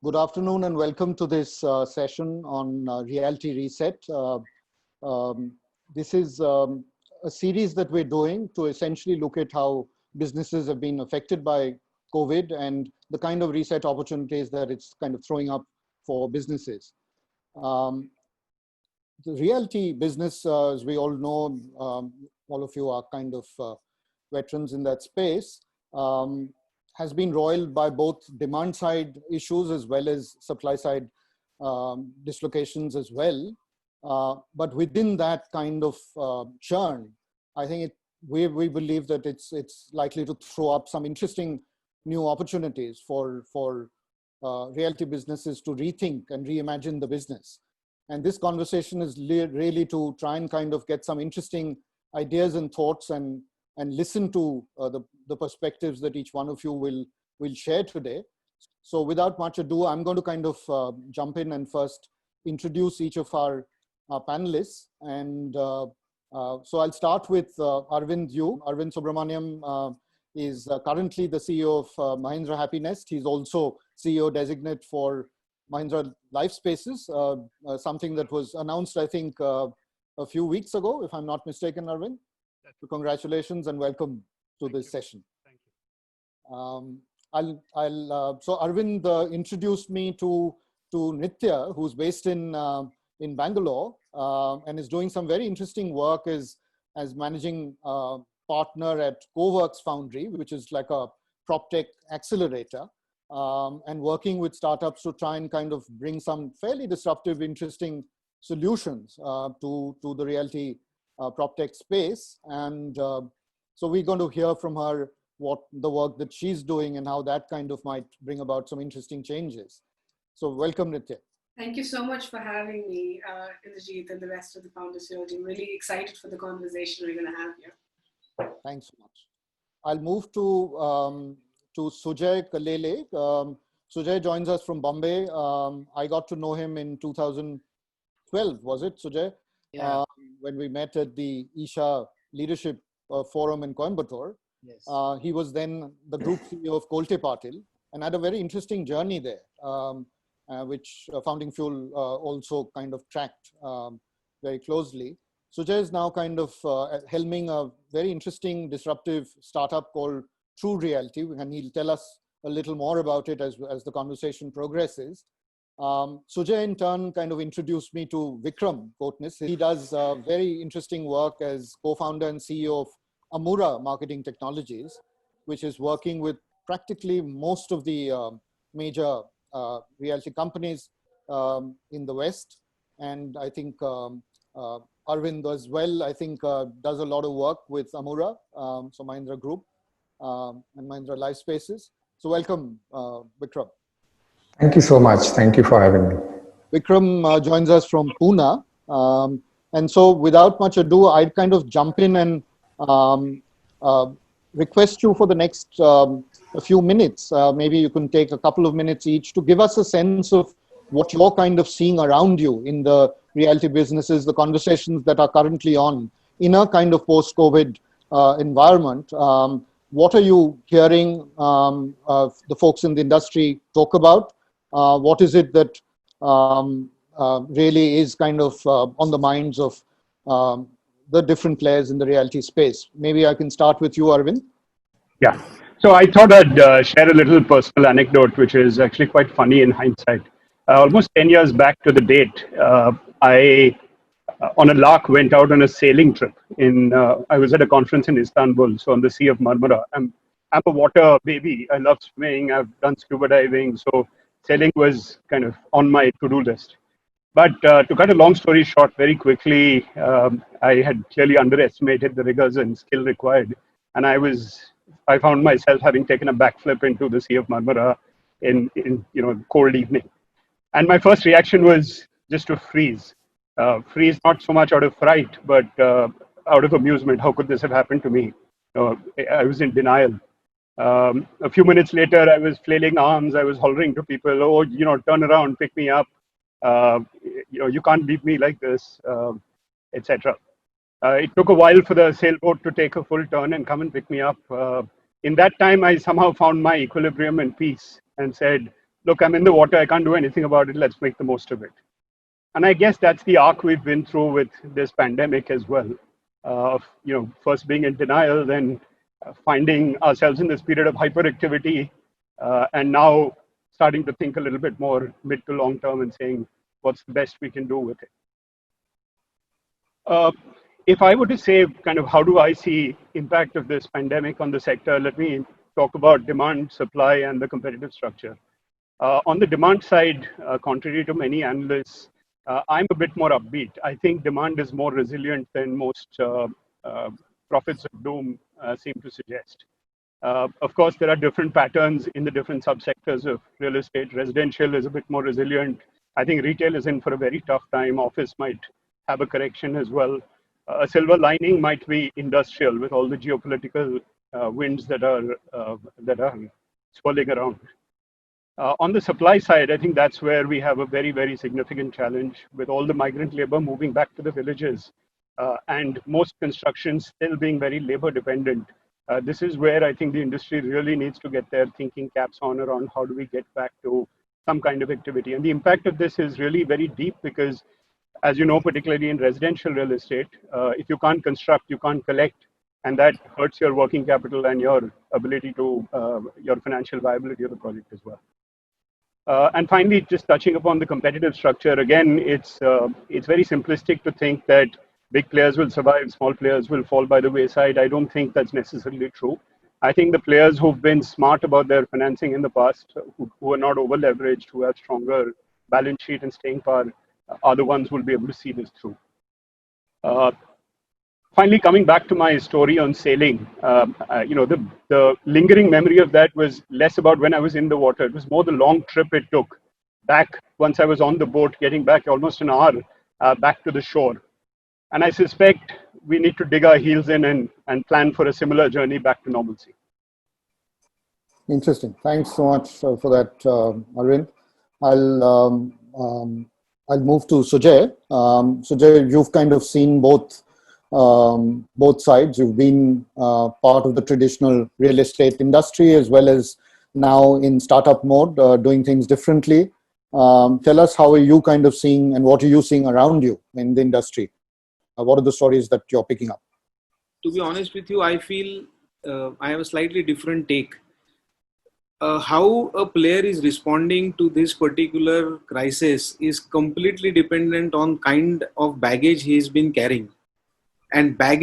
Good afternoon and welcome to this session on Reality Reset. Um, this is a series that we're doing to essentially look at how businesses have been affected by COVID and the kind of reset opportunities that it's kind of throwing up for businesses. Um, the realty business, as we all know, all of you are kind of veterans in that space, has been roiled by both demand side issues as well as supply side dislocations as well. But within that kind of churn, I think we believe that it's likely to throw up some interesting new opportunities for realty businesses to rethink and reimagine the business. And this conversation is really to try and kind of get some interesting ideas and thoughts and listen to the perspectives that each one of you will share today. So without much ado, I'm going to kind of jump in and first introduce each of our panelists. And so I'll start with Arvind Yu. Arvind Subramaniam is currently the CEO of Mahindra Happinest. He's also CEO designate for Mahindra Life Spaces, something that was announced, I think, a few weeks ago, if I'm not mistaken, Arvind. So congratulations and welcome to this session. Thank you. So Arvind introduced me to Nitya, who's based in Bangalore and is doing some very interesting work as managing partner at Coworks Foundry, which is like a prop tech accelerator, and working with startups to try and kind of bring some fairly disruptive, interesting solutions to the realty prop tech space. And so we're going to hear from her what the work that she's doing and how that kind of might bring about some interesting changes. So welcome, Nitya. Thank you so much for having me, Indrajit, and the rest of the Founders Field. I'm really excited for the conversation we're going to have here. Thanks so much. I'll move to Sujay Kalele. Sujay joins us from Bombay. I got to know him in 2012, was it, Sujay? Yeah. When we met at the Isha Leadership Forum in Coimbatore. Yes. He was then the group CEO of Kolte Patil and had a very interesting journey there, which Founding Fuel also kind of tracked very closely. Sujay is now kind of helming a very interesting disruptive startup called True Realty, and he'll tell us a little more about it as the conversation progresses. Sujay in turn kind of introduced me to Vikram Kotnis. He does very interesting work as co-founder and CEO of Amura Marketing Technologies, which is working with practically most of the major realty companies in the West. And I think Arvind as well, I think does a lot of work with Amura, so Mahindra Group and Mahindra Life Spaces. So welcome, Vikram. Thank you so much. Thank you for having me. Vikram joins us from Pune. And so without much ado, I'd kind of jump in and request you for the next a few minutes. Maybe you can take a couple of minutes each to give us a sense of what you're kind of seeing around you in the realty businesses, the conversations that are currently on in a kind of post-COVID environment. What are you hearing the folks in the industry talk about? What is it that really is kind of on the minds of the different players in the realty space? Maybe I can start with you, Arvind. Yeah. So I thought I'd share a little personal anecdote, which is actually quite funny in hindsight. Almost 10 years back to the date, I, on a lark, went out on a sailing trip. I was at a conference in Istanbul, so on the Sea of Marmara. I'm a water baby. I love swimming. I've done scuba diving. So sailing was kind of on my to-do list. But to cut a long story short, very quickly, I had clearly underestimated the rigors and skill required. And I found myself having taken a backflip into the Sea of Marmara in cold evening. And my first reaction was just to freeze. Freeze not so much out of fright, but out of amusement. How could this have happened to me? I was in denial. A few minutes later, I was flailing arms. I was hollering to people, "Oh, turn around, pick me up. You can't leave me like this," etc. It took a while for the sailboat to take a full turn and come and pick me up. In that time, I somehow found my equilibrium and peace and said, look, I'm in the water, I can't do anything about it, let's make the most of it. And I guess that's the arc we've been through with this pandemic as well. First being in denial, then finding ourselves in this period of hyperactivity, and now starting to think a little bit more mid to long term and saying what's the best we can do with it. If I were to say kind of how do I see impact of this pandemic on the sector, let me talk about demand, supply, and the competitive structure. On the demand side, contrary to many analysts, I'm a bit more upbeat. I think demand is more resilient than most prophets of doom seem to suggest. Of course, there are different patterns in the different subsectors of real estate. Residential is a bit more resilient. I think retail is in for a very tough time. Office might have a correction as well. A silver lining might be industrial with all the geopolitical winds that are swirling around. On the supply side, I think that's where we have a very, very significant challenge with all the migrant labor moving back to the villages and most construction still being very labor dependent. This is where I think the industry really needs to get their thinking caps on around how do we get back to some kind of activity. And the impact of this is really very deep because, as you know, particularly in residential real estate, if you can't construct, you can't collect, and that hurts your working capital and your ability to, your financial viability of the project as well. And finally, just touching upon the competitive structure, again, it's very simplistic to think that big players will survive, small players will fall by the wayside. I don't think that's necessarily true. I think the players who've been smart about their financing in the past, who are not over leveraged, who have stronger balance sheet and staying power, are the ones who will be able to see this through. Finally, coming back to my story on sailing, the lingering memory of that was less about when I was in the water. It was more the long trip it took back once I was on the boat, getting back almost an hour back to the shore. And I suspect we need to dig our heels in and plan for a similar journey back to normalcy. Interesting. Thanks so much for that, Arvind. I'll move to Sujay. Sujay, you've kind of seen both sides. You've been part of the traditional real estate industry as well as now in startup mode, doing things differently. Tell us, how are you kind of seeing and what are you seeing around you in the industry? What are the stories that you're picking up? To be honest with you, I feel I have a slightly different take. How a player is responding to this particular crisis is completely dependent on kind of baggage he's been carrying. And by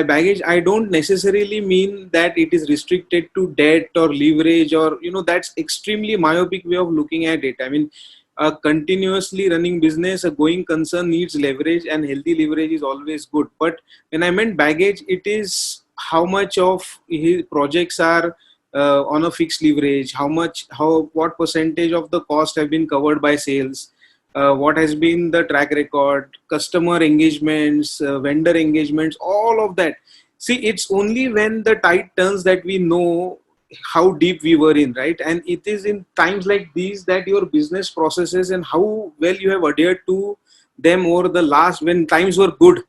baggage, I don't necessarily mean that it is restricted to debt or leverage or, that's extremely myopic way of looking at it. I mean, a continuously running business, a going concern needs leverage, and healthy leverage is always good. But when I meant baggage, it is how much of his projects are on a fixed leverage, what percentage of the cost have been covered by sales, what has been the track record, customer engagements, vendor engagements, all of that. See, it's only when the tide turns that we know how deep we were in, right? And it is in times like these that your business processes and how well you have adhered to them over the last, when times were good,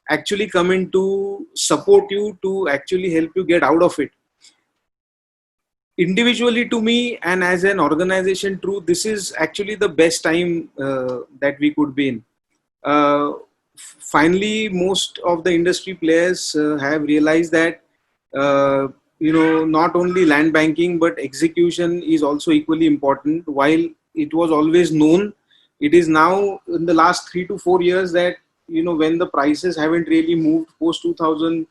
actually come in to support you, to actually help you get out of it. Individually, to me, and as an organization, true, this is actually the best time that we could be in. Finally, most of the industry players have realized that not only land banking but execution is also equally important. While it was always known, it is now in the last 3 to 4 years that when the prices haven't really moved post 2014-15,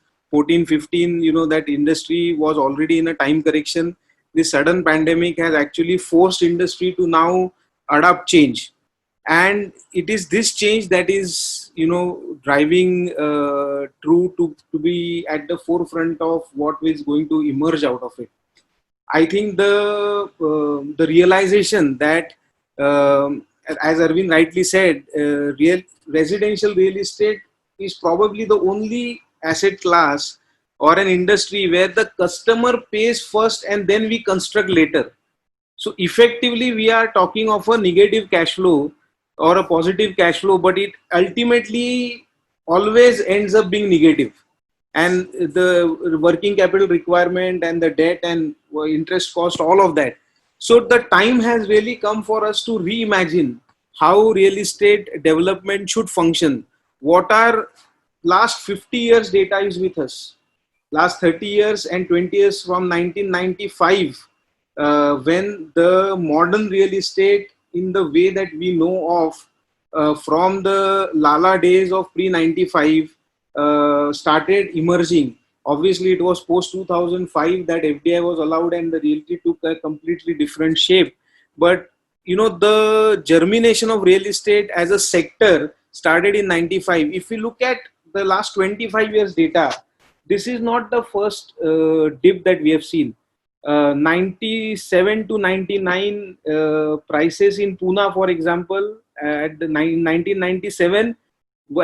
that industry was already in a time correction. This sudden pandemic has actually forced industry to now adapt change, and it is this change that is driving True to be at the forefront of what is going to emerge out of it. I think the realization that as Arvind rightly said, residential real estate is probably the only asset class or an industry where the customer pays first and then we construct later. So effectively we are talking of a negative cash flow or a positive cash flow, but it ultimately always ends up being negative. And the working capital requirement and the debt and interest cost, all of that. So the time has really come for us to reimagine how real estate development should function. What are last 50 years data is with us. Last 30 years and 20 years from 1995, when the modern real estate in the way that we know of, from the Lala days of pre-95 started emerging. Obviously, it was post 2005 that FDI was allowed and the realty took a completely different shape. But the germination of real estate as a sector started in 95. If we look at the last 25 years data, this is not the first dip that we have seen. 97 to 99 prices in Pune, for example, at the 1997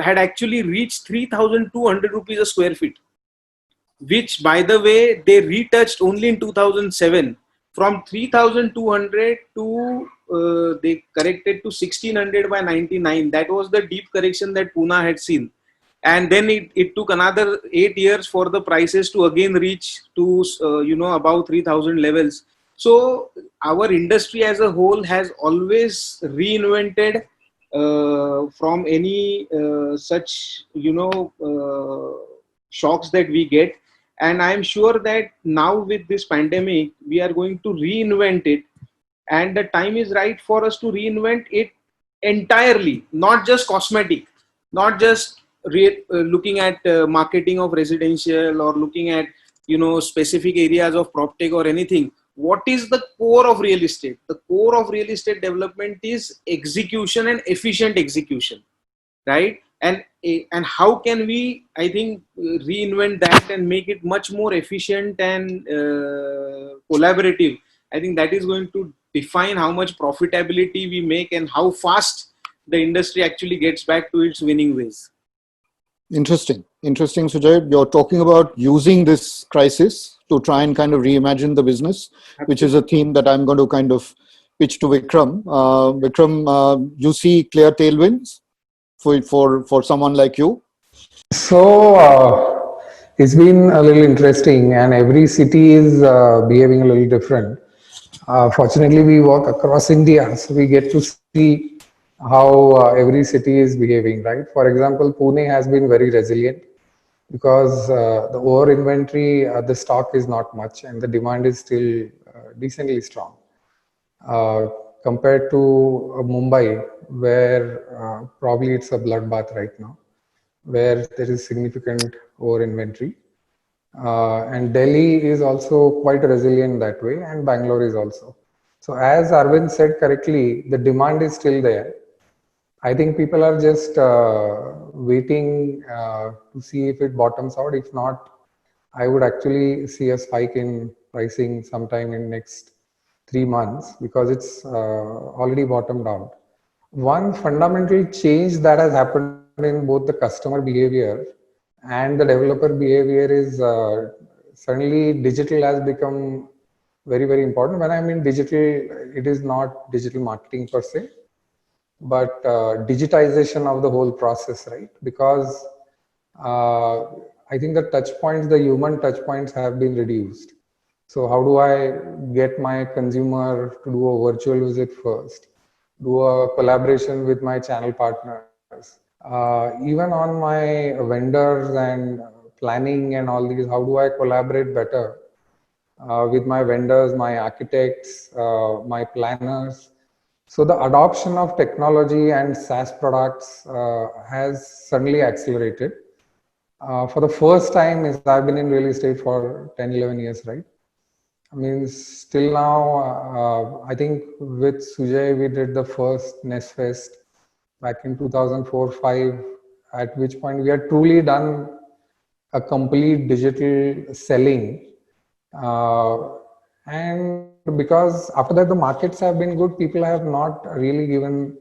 had actually reached 3,200 rupees a square feet, which, by the way, they retouched only in 2007. From 3,200 to they corrected to 1,600 by 99. That was the deep correction that Pune had seen. And then it took another 8 years for the prices to again reach to above 3,000 levels. So our industry as a whole has always reinvented from any such shocks that we get. And I'm sure that now with this pandemic, we are going to reinvent it. And the time is right for us to reinvent it entirely, not just cosmetic, not just looking at marketing of residential or looking at specific areas of PropTech or anything. What is the core of real estate? The core of real estate development is execution and efficient execution, right? And how can we, I think, reinvent that and make it much more efficient and collaborative? I think that is going to define how much profitability we make and how fast the industry actually gets back to its winning ways. Interesting, Sujay. You're talking about using this crisis to try and kind of reimagine the business, which is a theme that I'm going to kind of pitch to Vikram. Vikram, you see clear tailwinds for someone like you? So it's been a little interesting, and every city is behaving a little different. Fortunately, we work across India, so we get to see how every city is behaving, right? For example, Pune has been very resilient because the over inventory, the stock is not much, and the demand is still decently strong. Compared to Mumbai, where probably it's a bloodbath right now, where there is significant over inventory. And Delhi is also quite resilient that way, and Bangalore is also. So as Arvind said correctly, the demand is still there. I think people are just waiting to see if it bottoms out. If not, I would actually see a spike in pricing sometime in next 3 months because it's already bottomed out. One fundamental change that has happened in both the customer behavior and the developer behavior is suddenly digital has become very, very important. When I mean digital, it is not digital marketing per se, but digitization of the whole process, right? Because I think the touch points, the human touch points have been reduced. So how do I get my consumer to do a virtual visit first? Do a collaboration with my channel partners? Even on my vendors and planning and all these, how do I collaborate better with my vendors, my architects, my planners? So the adoption of technology and SaaS products has suddenly accelerated. For the first time, I've been in real estate for 10, 11 years, right? I mean, still now, I think with Sujay, we did the first Nest Fest back in 2004-5, at which point we had truly done a complete digital selling. And because after that, the markets have been good, people have not really given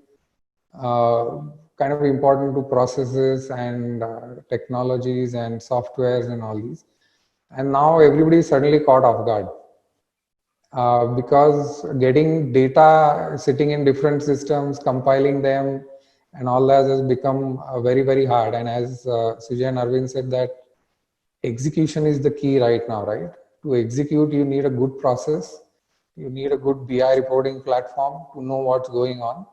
kind of important to processes and technologies and softwares and all these. And now everybody is suddenly caught off guard. Because getting data sitting in different systems, compiling them, and all that has become very, very hard. And as Sujay and Arvind said, that execution is the key right now, right? To execute, you need a good process. You need a good BI reporting platform to know what's going on.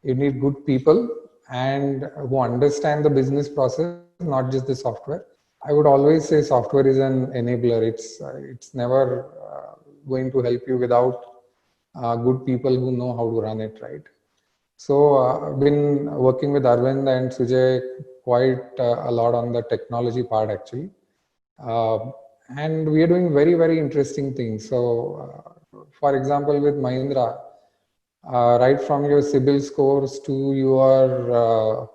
You need good people and who understand the business process, not just the software. I would always say software is an enabler. It's never going to help you without good people who know how to run it, right? So I've been working with Arvind and Sujay quite a lot on the technology part actually. And we are doing very, very interesting things. So for example, with Mahindra, right from your CIBIL scores to your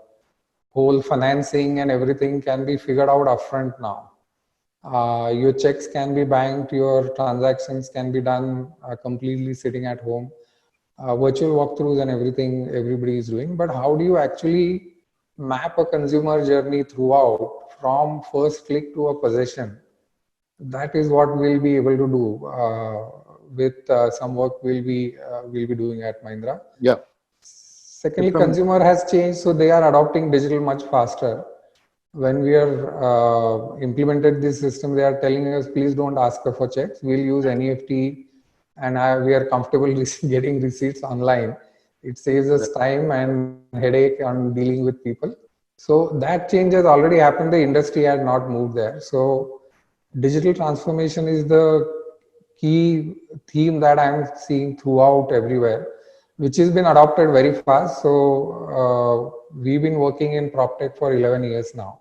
whole financing and everything can be figured out upfront now. Your checks can be banked, your transactions can be done completely sitting at home. Virtual walkthroughs and everything everybody is doing. But how do you actually map a consumer journey throughout from first click to a possession? That is what we'll be able to do with some work we'll be doing at Mahindra. Yeah. Secondly, consumer has changed, so they are adopting digital much faster. When we are implemented this system, they are telling us, please don't ask for checks. We'll use NEFT, and we are comfortable getting receipts online. It saves us time and headache on dealing with people. So that change has already happened. The industry has not moved there. So digital transformation is the key theme that I'm seeing throughout everywhere, which has been adopted very fast. So we've been working in PropTech for 11 years now.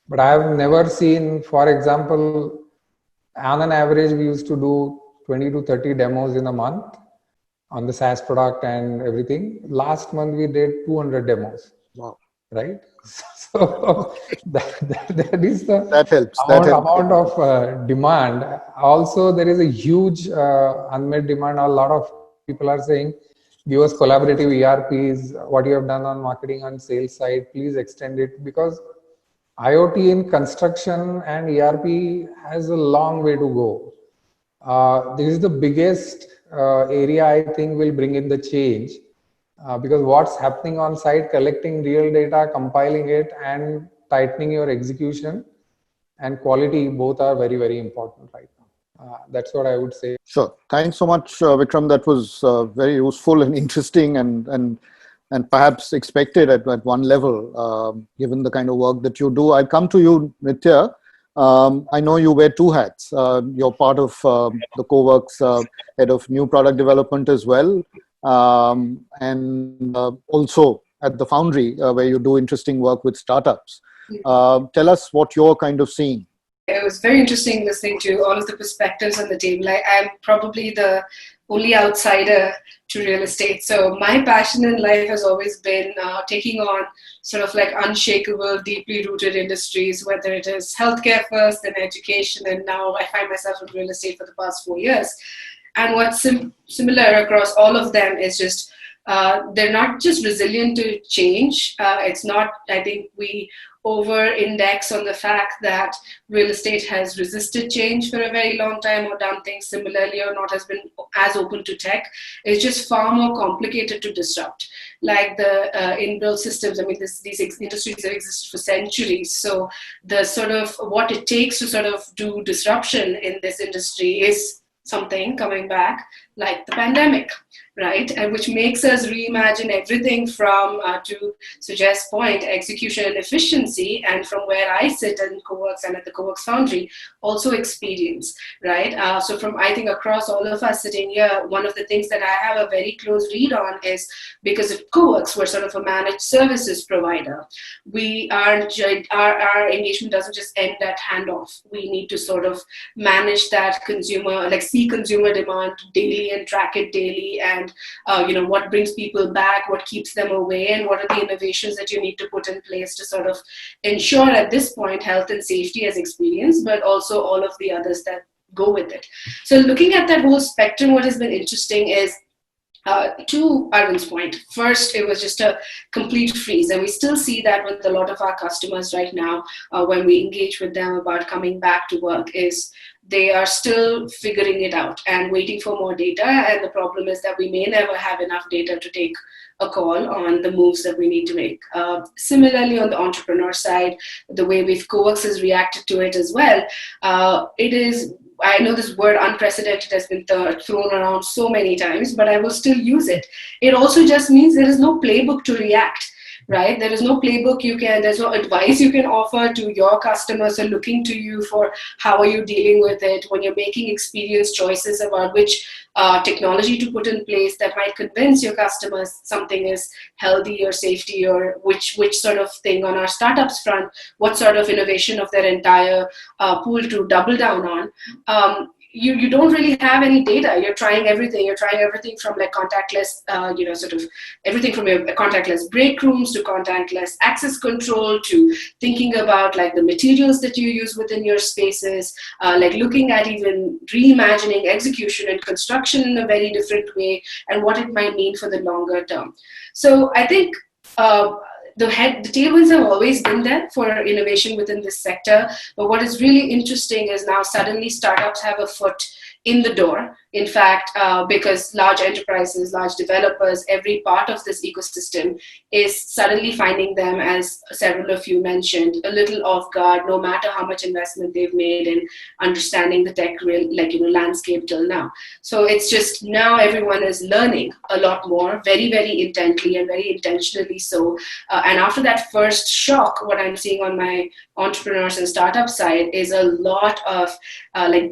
But I have never seen, for example, on an average, we used to do 20 to 30 demos in a month on the SaaS product and everything. Last month, we did 200 demos. Wow. Right? So that is the amount of demand. Also, there is a huge unmet demand. A lot of people are saying, give us collaborative ERPs, what you have done on marketing and sales side, please extend it, because IoT in construction and ERP has a long way to go. This is the biggest area I think will bring in the change, because what's happening on site, collecting real data, compiling it, and tightening your execution and quality, both are very, very important right now. That's what I would say. Sure. Thanks so much, Vikram. That was very useful and interesting and perhaps expected at one level, given the kind of work that you do. I'll come to you, Nitya. I know you wear two hats. You're part of the CoWorks head of new product development as well, and also at the Foundry, where you do interesting work with startups. Tell us what you're kind of seeing. It was very interesting listening to all of the perspectives on the table. I'm probably the only outsider to real estate. So my passion in life has always been taking on sort of like unshakable, deeply rooted industries, whether it is healthcare first, then education, and now I find myself in real estate for the past 4 years. And what's similar across all of them is just they're not just resilient to change. It's not, I think we over-index on the fact that real estate has resisted change for a very long time or done things similarly or not has been as open to tech. It's just far more complicated to disrupt. Like the inbuilt systems, I mean, these industries have existed for centuries. So the sort of what it takes to sort of do disruption in this industry is something coming back like the pandemic, right? And which makes us reimagine everything from, to Sujay's point, execution and efficiency, and from where I sit in CoWorks and at the CoWorks Foundry, also experience, right? So from, I think, across all of us sitting here, one of the things that I have a very close read on is, because at CoWorks, we're sort of a managed services provider. We are, our engagement doesn't just end at handoff. We need to sort of manage that consumer, like see consumer demand daily and track it daily, and you know, what brings people back, what keeps them away, and what are the innovations that you need to put in place to sort of ensure at this point health and safety as experience, but also all of the others that go with it. So looking at that whole spectrum, what has been interesting is, to Arvind's point, first, it was just a complete freeze. And we still see that with a lot of our customers right now, when we engage with them about coming back to work, is they are still figuring it out and waiting for more data. And the problem is that we may never have enough data to take a call on the moves that we need to make. Similarly, on the entrepreneur side, the way CoWorks has reacted to it as well, it is, I know this word unprecedented has been thrown around so many times, but I will still use it. It also just means there is no playbook to react, right? There is no playbook there's no advice you can offer to your customers who are looking to you for how are you dealing with it when you're making experience choices about which technology to put in place that might convince your customers something is healthy or safety, or which sort of thing on our startups front, what sort of innovation of their entire pool to double down on. You don't really have any data. You're trying everything. You're trying everything from like contactless, sort of everything from your contactless break rooms to contactless access control to thinking about like the materials that you use within your spaces, like looking at even reimagining execution and construction in a very different way and what it might mean for the longer term. So I think the tailwinds have always been there for innovation within this sector. But what is really interesting is now suddenly startups have a foot in the door. In fact, because large enterprises, large developers, every part of this ecosystem is suddenly finding them, as several of you mentioned, a little off guard, no matter how much investment they've made in understanding the tech landscape till now. So it's just now everyone is learning a lot more, very, very intently and very intentionally so. And after that first shock, what I'm seeing on my entrepreneurs and startup side is a lot of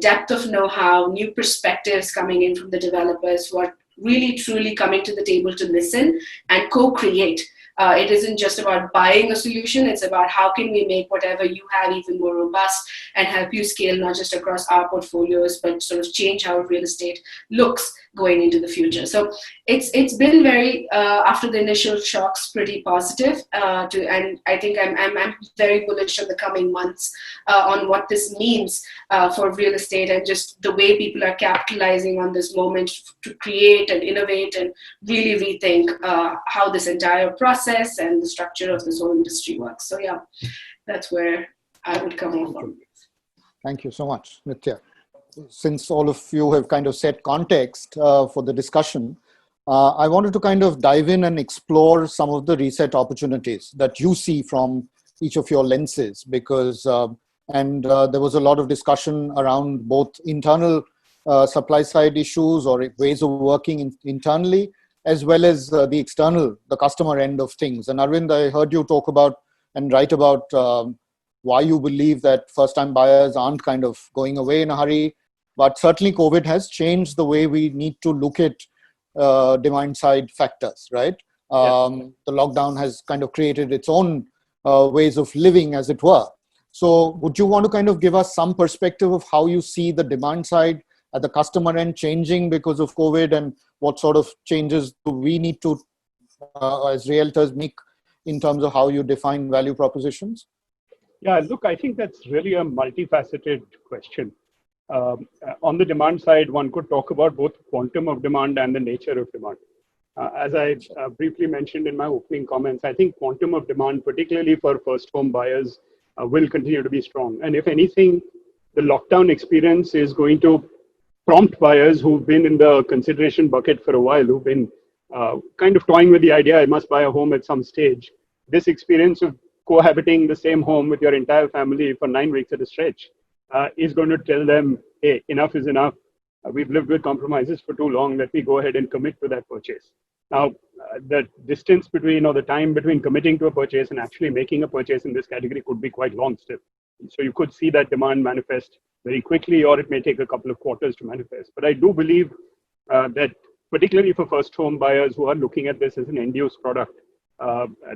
depth of know-how, new perspectives coming in from the developers who are really truly coming to the table to listen and co-create. It isn't just about buying a solution, it's about how can we make whatever you have even more robust and help you scale not just across our portfolios, but sort of change how real estate looks going into the future. So it's been very, after the initial shocks, pretty positive. And I think I'm very bullish on the coming months on what this means for real estate and just the way people are capitalizing on this moment to create and innovate and really rethink how this entire process and the structure of this whole industry works. So yeah, that's where I would come in from. Thank you so much, Nitya. Since all of you have kind of set context for the discussion, I wanted to kind of dive in and explore some of the reset opportunities that you see from each of your lenses, because there was a lot of discussion around both internal supply side issues or ways of working internally, as well as the external, the customer end of things. And Arvind, I heard you talk about and write about why you believe that first-time buyers aren't kind of going away in a hurry. But certainly COVID has changed the way we need to look at demand-side factors, right? The lockdown has kind of created its own ways of living, as it were. So would you want to kind of give us some perspective of how you see the demand side at the customer end changing because of COVID, and what sort of changes do we need to, as realtors, make in terms of how you define value propositions? Yeah, look, I think that's really a multifaceted question. On the demand side, one could talk about both quantum of demand and the nature of demand. As I briefly mentioned in my opening comments, I think quantum of demand, particularly for first home buyers, will continue to be strong. And if anything, the lockdown experience is going to prompt buyers who've been in the consideration bucket for a while, who've been kind of toying with the idea, I must buy a home at some stage. This experience of cohabiting the same home with your entire family for 9 weeks at a stretch is going to tell them, hey, enough is enough. We've lived with compromises for too long. Let me go ahead and commit to that purchase. Now, the distance between, or the time between committing to a purchase and actually making a purchase in this category could be quite long still. So you could see that demand manifest very quickly, or it may take a couple of quarters to manifest. But I do believe that particularly for first home buyers who are looking at this as an end-use product,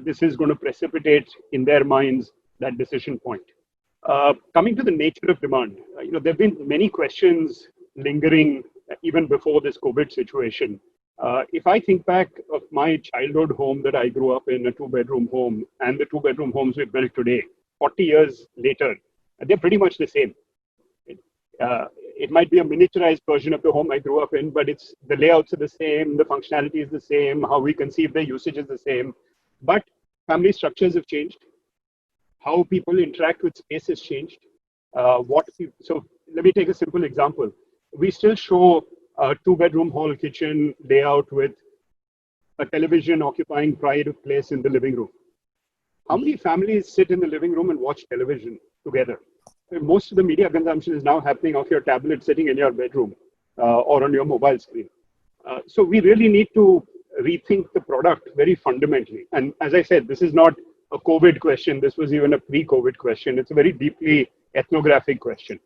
this is going to precipitate in their minds that decision point. Coming to the nature of demand, there have been many questions lingering even before this COVID situation. If I think back of my childhood home that I grew up in, a 2-bedroom home, and the 2-bedroom homes we've built today, 40 years later, they're pretty much the same. It might be a miniaturized version of the home I grew up in, but the layouts are the same, the functionality is the same, how we conceive their usage is the same. But family structures have changed. How people interact with space has changed. So let me take a simple example. We still show a 2-bedroom hall kitchen layout with a television occupying pride of place in the living room. How many families sit in the living room and watch television together? most of the media consumption is now happening off your tablet sitting in your bedroom or on your mobile screen. So we really need to rethink the product very fundamentally. And as I said, this is not a COVID question. This was even a pre-COVID question. It's a very deeply ethnographic question.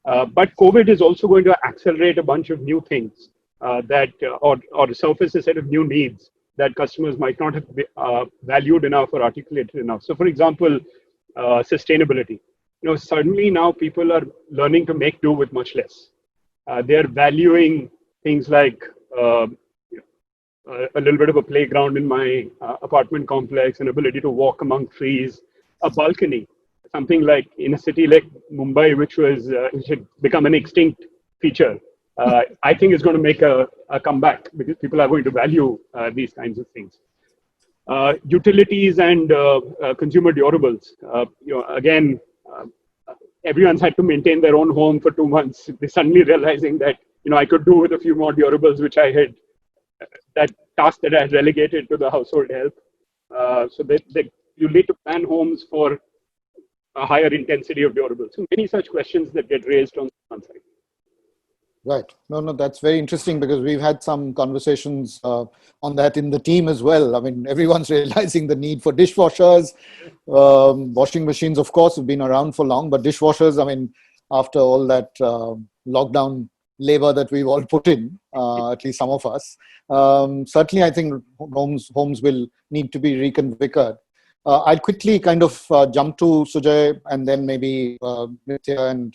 But COVID is also going to accelerate a bunch of new things or surface a set of new needs that customers might not have valued enough or articulated enough. So, for example, sustainability. Suddenly now people are learning to make do with much less. They're valuing things like a little bit of a playground in my apartment complex, an ability to walk among trees, a balcony, something like in a city like Mumbai, which had become an extinct feature. I think is going to make a comeback because people are going to value these kinds of things. Utilities and consumer durables. Again, everyone's had to maintain their own home for 2 months. They're suddenly realizing that I could do with a few more durables, which I had that task that I had relegated to the household help. So you need to plan homes for a higher intensity of durables. So many such questions that get raised on one side. Right. No, that's very interesting because we've had some conversations on that in the team as well. I mean, everyone's realizing the need for dishwashers. Washing machines, of course, have been around for long, but dishwashers, I mean, after all that lockdown labor that we've all put in, at least some of us, certainly I think homes will need to be reconfigured. I'll quickly kind of jump to Sujay and then maybe Nithya and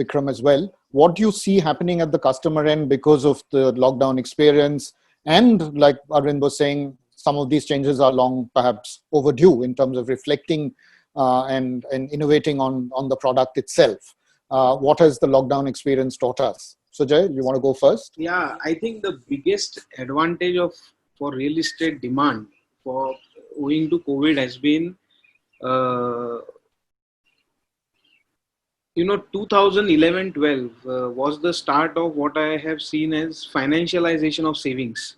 Vikram as well. What do you see happening at the customer end because of the lockdown experience? And like Arvind was saying, some of these changes are long, perhaps overdue in terms of reflecting and innovating on the product itself. What has the lockdown experience taught us? Sujay, you want to go first? Yeah, I think the biggest advantage for real estate demand for owing to COVID has been 2011-12 was the start of what I have seen as financialization of savings.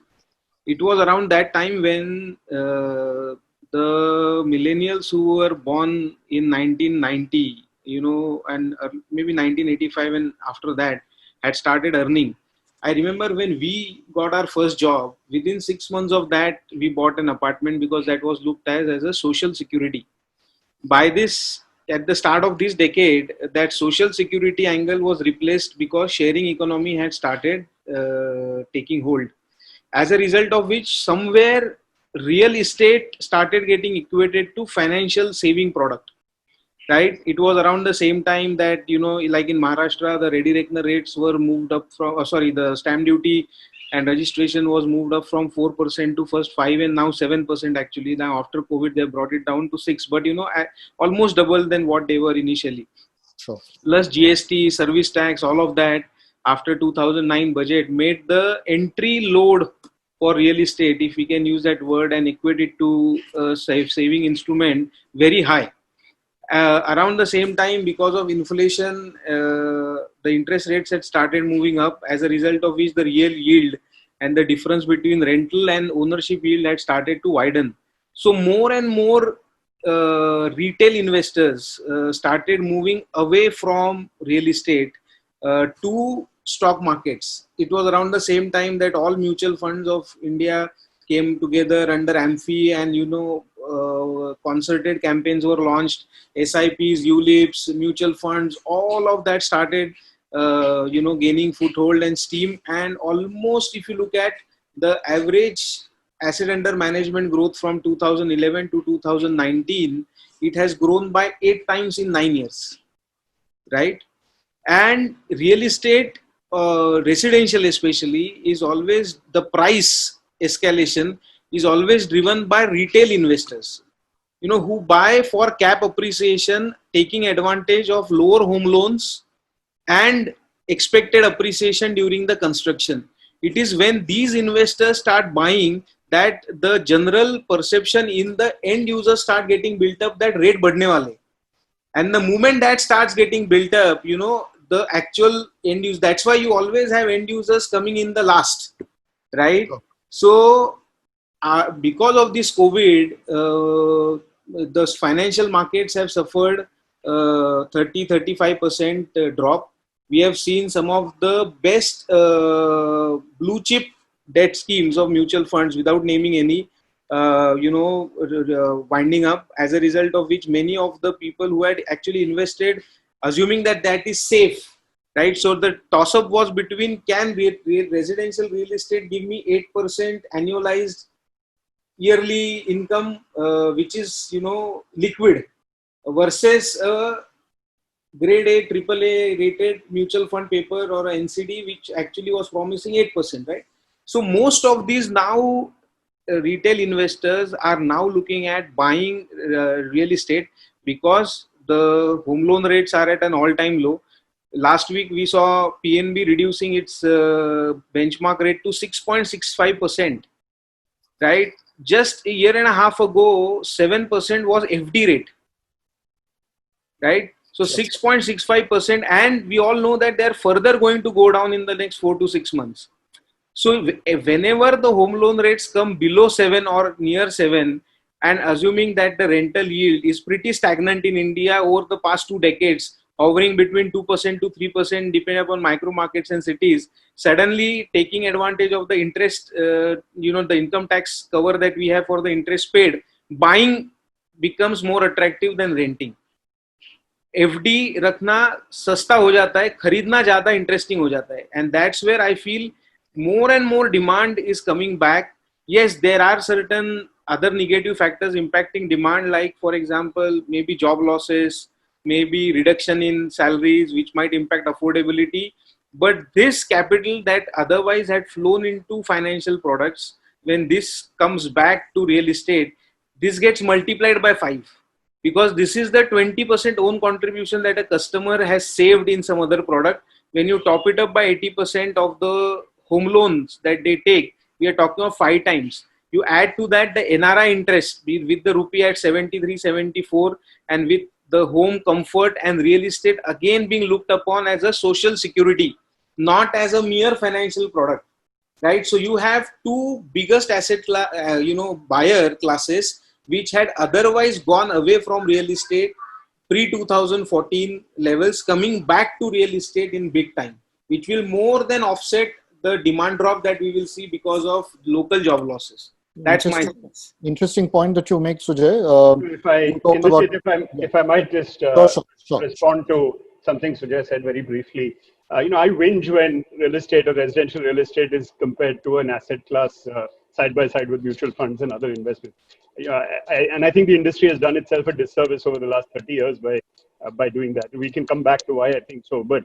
It was around that time when the millennials who were born in 1990, and maybe 1985 and after that had started earning. I remember when we got our first job, within 6 months of that, we bought an apartment because that was looked at as a social security. At the start of this decade, that social security angle was replaced because sharing economy had started taking hold. As a result of which, somewhere real estate started getting equated to financial saving product, right? It was around the same time that, like in Maharashtra, the ready reckoner rates were moved up from, the stamp duty and registration was moved up from 4% to first 5 and now 7% actually. Now after COVID, they brought it down to 6, but almost double than what they were initially. Sure. Plus GST, service tax, all of that after 2009 budget made the entry load for real estate, if we can use that word and equate it to a saving instrument, very high. Around the same time, because of inflation, the interest rates had started moving up, as a result of which the real yield and the difference between rental and ownership yield had started to widen. So more and more retail investors started moving away from real estate to stock markets. It was around the same time that all mutual funds of India came together under AMFI, and concerted campaigns were launched. SIPs, ULIPs, mutual funds, all of that started gaining foothold and steam. And almost, if you look at the average asset under management growth from 2011 to 2019, it has grown by 8 times in 9 years, right? And real estate, residential especially, is always, the price escalation is always driven by retail investors, who buy for cap appreciation, taking advantage of lower home loans and expected appreciation during the construction. It is when these investors start buying that the general perception in the end users start getting built up that rate badhne wale. And the moment that starts getting built up, the actual end use, that's why you always have end users coming in the last, right? Oh. So because of this COVID, the financial markets have suffered 30-35% drop. We have seen some of the best blue chip debt schemes of mutual funds, without naming any, winding up, as a result of which many of the people who had actually invested, assuming that that is safe, right? So the toss up was between, can residential real estate give me 8% annualized yearly income, which is, liquid, versus a grade A, triple A rated mutual fund paper or a NCD, which actually was promising 8%, right? So most of these now retail investors are now looking at buying real estate, because the home loan rates are at an all-time low. Last week we saw PNB reducing its benchmark rate to 6.65%, right? Just a year and a half ago, 7% was FD rate, right? So 6.65%, and we all know that they're further going to go down in the next 4 to 6 months. So whenever the home loan rates come below 7 or near 7, and assuming that the rental yield is pretty stagnant in India over the past 2 decades, hovering between 2% to 3%, depending upon micro markets and cities, suddenly taking advantage of the interest, the income tax cover that we have for the interest paid, buying becomes more attractive than renting. FD रखना सस्ता हो जाता है, खरीदना ज़्यादा interesting हो जाता है, and that's where I feel more and more demand is coming back. Yes, there are certain other negative factors impacting demand, like for example, maybe job losses, maybe reduction in salaries, which might impact affordability. But this capital that otherwise had flown into financial products, when this comes back to real estate, this gets multiplied by 5. Because this is the 20% own contribution that a customer has saved in some other product. When you top it up by 80% of the home loans that they take, we are talking of 5 times. You add to that the NRI interest with the rupee at 73, 74, and with the home comfort and real estate again being looked upon as a social security, not as a mere financial product, right? So you have two biggest asset buyer classes, which had otherwise gone away from real estate pre-2014 levels, coming back to real estate in big time, which will more than offset the demand drop that we will see because of local job losses. That's my interesting point that you make, Sujay. If I might just respond to something Sujay said very briefly. I whinge when real estate or residential real estate is compared to an asset class side by side with mutual funds and other investments. I think the industry has done itself a disservice over the last 30 years by doing that. We can come back to why I think so, but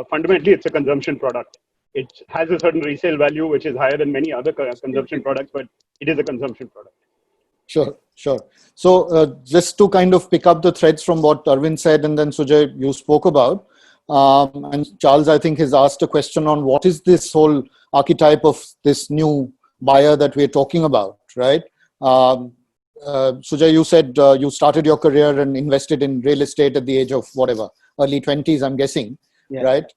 fundamentally it's a consumption product. It has a certain resale value which is higher than many other consumption products, but it is a consumption product. Sure. So just to kind of pick up the threads from what Arvind said, and then Sujay, you spoke about, and Charles, I think, has asked a question on what is this whole archetype of this new buyer that we're talking about, right? Sujay, you said you started your career and invested in real estate at the age of whatever, early 20s, I'm guessing, right?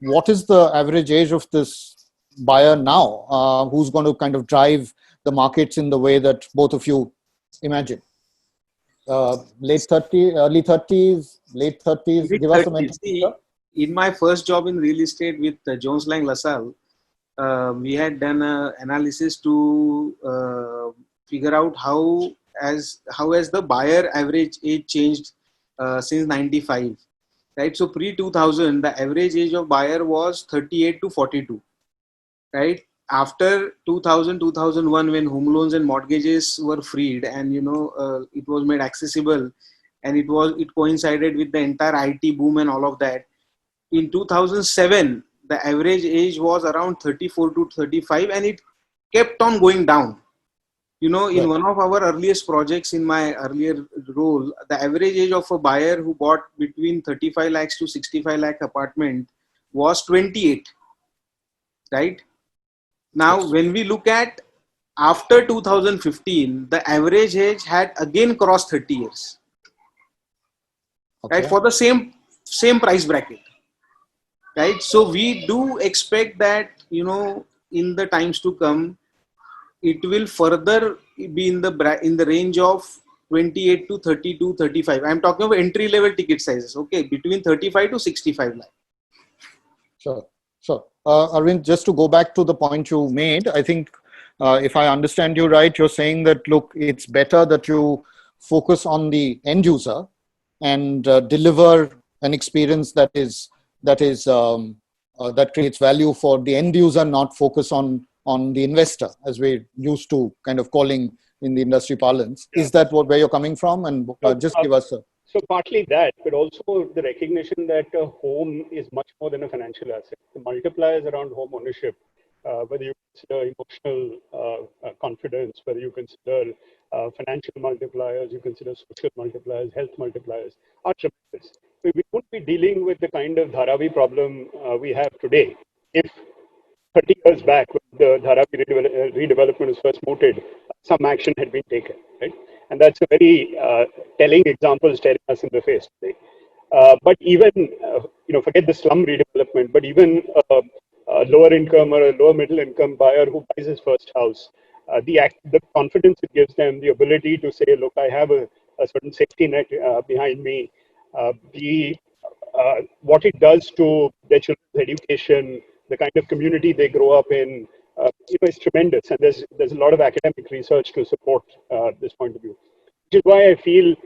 What is the average age of this buyer now? Who's going to kind of drive the markets in the way that both of you imagine? Late 30s, early 30s, late 30s? Give us some in my first job in real estate with Jones Lang LaSalle, we had done an analysis to figure out how has the buyer average age changed since 95. Right, so pre-2000, the average age of buyer was 38 to 42. Right, after 2000, 2001, when home loans and mortgages were freed, and it was made accessible, and it coincided with the entire IT boom and all of that. In 2007, the average age was around 34 to 35, and it kept on going down. In one of our earliest projects in my earlier role, the average age of a buyer who bought between 35 lakhs to 65 lakh apartment was 28, right? Now, when we look at after 2015, the average age had again crossed 30 years, right? For the same price bracket, right? So we do expect that, in the times to come, it will further be in the range of 28 to 32, 35. I'm talking about entry level ticket sizes. Okay, between 35 to 65 lakh. Sure, sure. Arvind, just to go back to the point you made, I think if I understand you right, you're saying that, look, it's better that you focus on the end user and deliver an experience that creates value for the end user, not focus on the investor, as we're used to kind of calling in the industry parlance. Yeah. Is that where you're coming from? And just give us a... So partly that, but also the recognition that a home is much more than a financial asset. The multipliers around home ownership, whether you consider emotional confidence, whether you consider financial multipliers, you consider social multipliers, health multipliers, are tremendous. We won't be dealing with the kind of Dharavi problem we have today if 30 years back, when the Dharavi redevelopment was first mooted, some action had been taken, right? And that's a very telling example staring us in the face today. But even, forget the slum redevelopment, but even a lower income or a lower middle income buyer who buys his first house, the confidence it gives them, the ability to say, look, I have a certain safety net behind me, what it does to their children's education, the kind of community they grow up in, is tremendous. And there's a lot of academic research to support this point of view. Which is why I feel,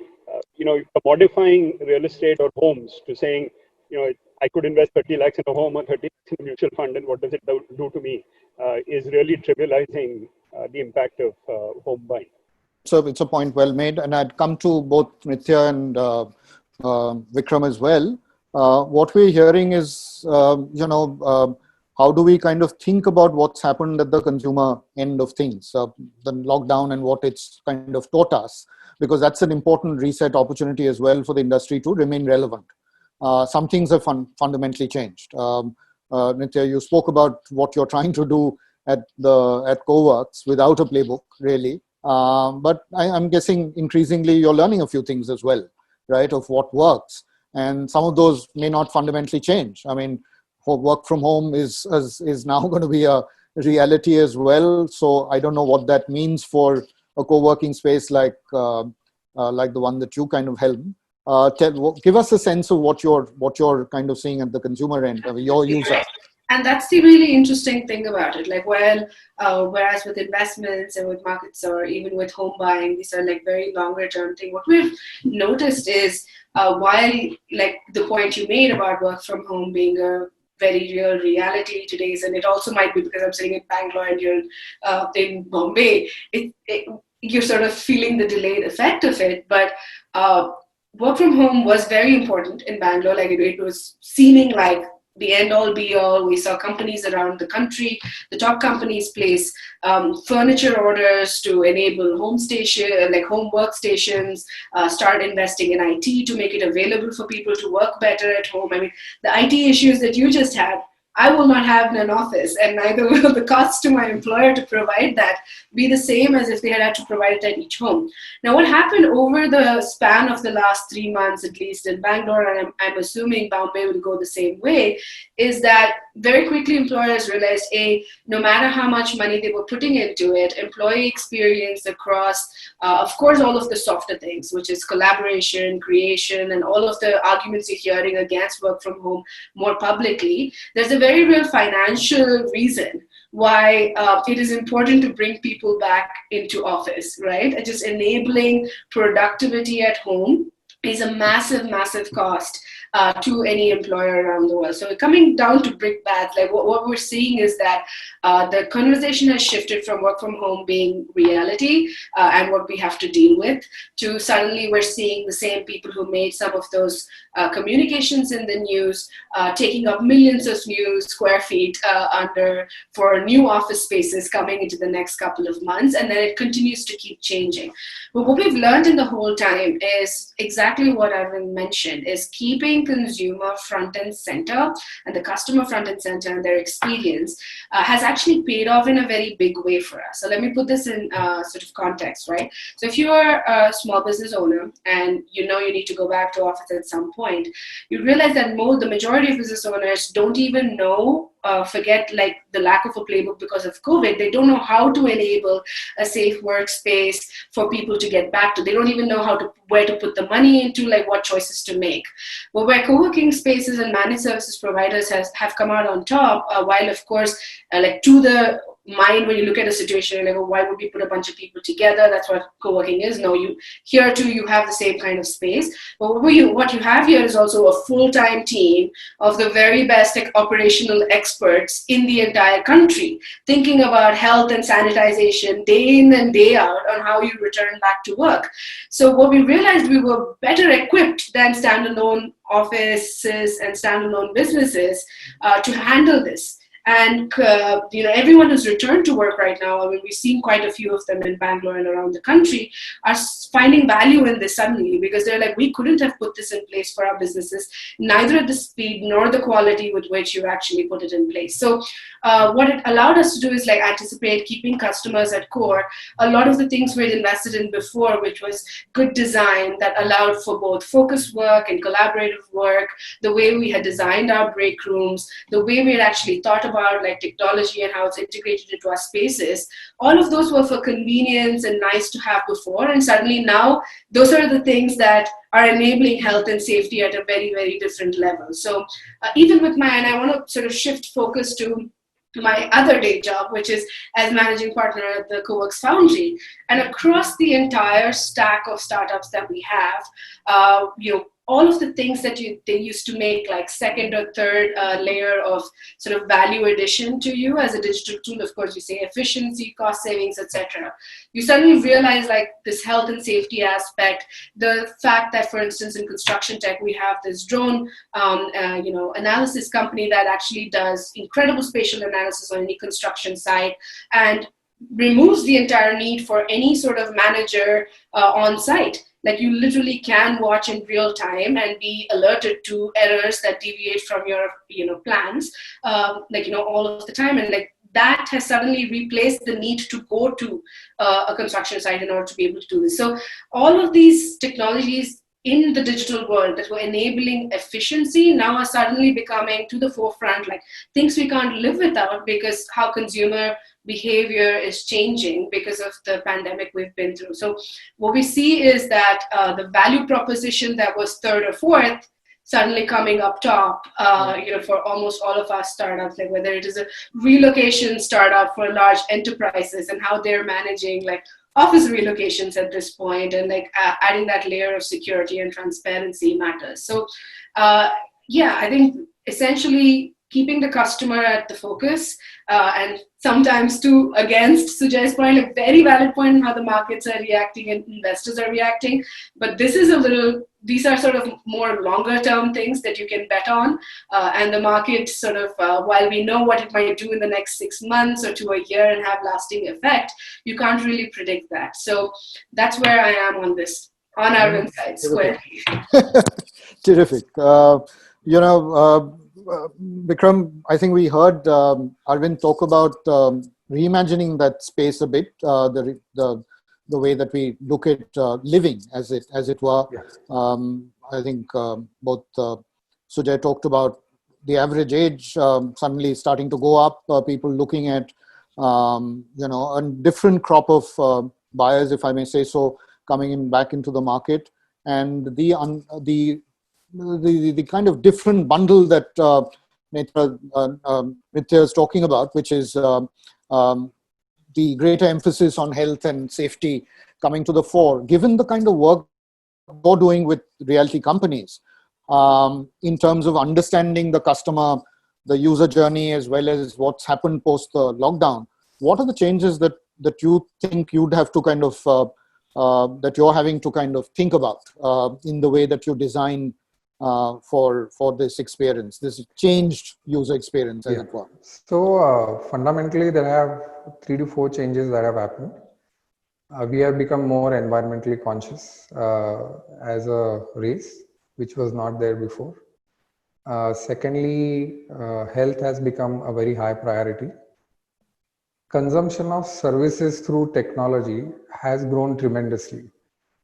modifying real estate or homes to saying, I could invest 30 lakhs in a home or 30 lakhs in a mutual fund, and what does it do to me, is really trivializing the impact of home buying. So it's a point well made. And I'd come to both Nithya and Vikram as well. What we're hearing is, how do we kind of think about what's happened at the consumer end of things, the lockdown and what it's kind of taught us, because that's an important reset opportunity as well for the industry to remain relevant. Some things have fundamentally changed. Nithya, you spoke about what you're trying to do at Coworks without a playbook, really. But I'm guessing increasingly you're learning a few things as well, right, of what works. And some of those may not fundamentally change. I mean, work from home is now going to be a reality as well. So I don't know what that means for a co-working space like the one that you kind of helm. Give us a sense of what you're kind of seeing at the consumer end, your user. And that's the really interesting thing about it. Like, whereas with investments and with markets or even with home buying, these are like very longer term thing. What we've noticed is while like the point you made about work from home being a very real reality today, and it also might be because I'm sitting in Bangalore and you're in Bombay, you're sort of feeling the delayed effect of it. But work from home was very important in Bangalore. Like it was seeming like the end all be all. We saw companies around the country, the top companies place furniture orders to enable home workstations, start investing in IT to make it available for people to work better at home. I mean, the IT issues that you just had, I will not have in an office, and neither will the cost to my employer to provide that be the same as if they had to provide it at each home. Now, what happened over the span of the last 3 months, at least in Bangalore, and I'm assuming Bombay will go the same way, is that very quickly employers realized, no matter how much money they were putting into it, employee experience across, of course, all of the softer things, which is collaboration, creation, and all of the arguments you're hearing against work from home more publicly, there's a very real financial reason why it is important to bring people back into office, right? And just enabling productivity at home is a massive, massive cost to any employer around the world. So coming down to brickbats, like what we're seeing is that the conversation has shifted from work from home being reality and what we have to deal with, to suddenly we're seeing the same people who made some of those communications in the news taking up millions of new square feet for new office spaces coming into the next couple of months, and then it continues to keep changing. But what we've learned in the whole time is exactly what Arvind mentioned, is keeping consumer front and center and the customer front and center and their experience has actually paid off in a very big way for us. So let me put this in sort of context, right? So if you are a small business owner and you need to go back to office at some point, you realize that the majority of business owners don't even know forget like the lack of a playbook because of COVID. They don't know how to enable a safe workspace for people to get back to. They don't even know where to put the money into, like what choices to make. But where co-working spaces and managed services providers have come out on top, while of course, like to the mind when you look at a situation like, oh, why would we put a bunch of people together? That's what co-working is. No, you here too you have the same kind of space, but what you have here is also a full-time team of the very best operational experts in the entire country, thinking about health and sanitization day in and day out on how you return back to work. So what we realized, we were better equipped than standalone offices and standalone businesses to handle this. And everyone who's returned to work right now, I mean, we've seen quite a few of them in Bangalore and around the country, are finding value in this suddenly, because they're like, we couldn't have put this in place for our businesses, neither at the speed nor the quality with which you actually put it in place. So what it allowed us to do is like anticipate keeping customers at core. A lot of the things we'd invested in before, which was good design that allowed for both focused work and collaborative work, the way we had designed our break rooms, the way we had actually thought about like technology and how it's integrated into our spaces, all of those were for convenience and nice to have before, and suddenly now those are the things that are enabling health and safety at a very, very different level. So even with and I want to sort of shift focus to my other day job, which is as managing partner at the CoWorks Foundry. And across the entire stack of startups that we have, all of the things that they used to make like second or third layer of sort of value addition to you as a digital tool, of course, you say efficiency, cost savings, etc. You suddenly realize like this health and safety aspect, the fact that, for instance, in construction tech, we have this drone analysis company that actually does incredible spatial analysis on any construction site and removes the entire need for any sort of manager on site. Like you literally can watch in real time and be alerted to errors that deviate from your, plans, all of the time. And like that has suddenly replaced the need to go to a construction site in order to be able to do this. So all of these technologies in the digital world that were enabling efficiency now are suddenly becoming to the forefront, like things we can't live without because how consumer behavior is changing because of the pandemic we've been through. So what we see is that the value proposition that was third or fourth suddenly coming up top, for almost all of our startups, like whether it is a relocation startup for large enterprises and how they're managing like office relocations at this point, and like adding that layer of security and transparency matters. So I think essentially keeping the customer at the focus, and sometimes too, against Sujay's point, a very valid point on how the markets are reacting and investors are reacting. But these are sort of more longer term things that you can bet on. And the market sort of, while we know what it might do in the next 6 months or to a year and have lasting effect, you can't really predict that. So that's where I am on this, on our Arvind Square. Terrific. Vikram, I think we heard Arvind talk about reimagining that space a bit, the way that we look at living, as it were. Yes. I think both Sujay talked about the average age suddenly starting to go up. People looking at a different crop of buyers, if I may say so, coming back into the market, and the kind of different bundle that Nithya is talking about, which is the greater emphasis on health and safety coming to the fore, given the kind of work you're doing with realty companies in terms of understanding the customer, the user journey, as well as what's happened post the lockdown. What are the changes that you think you'd have to kind of, that you're having to kind of think about in the way that you design for this experience, this changed user experience, as it were? So fundamentally, there have 3 to 4 changes that have happened. We have become more environmentally conscious as a race, which was not there before. Secondly, health has become a very high priority. Consumption of services through technology has grown tremendously.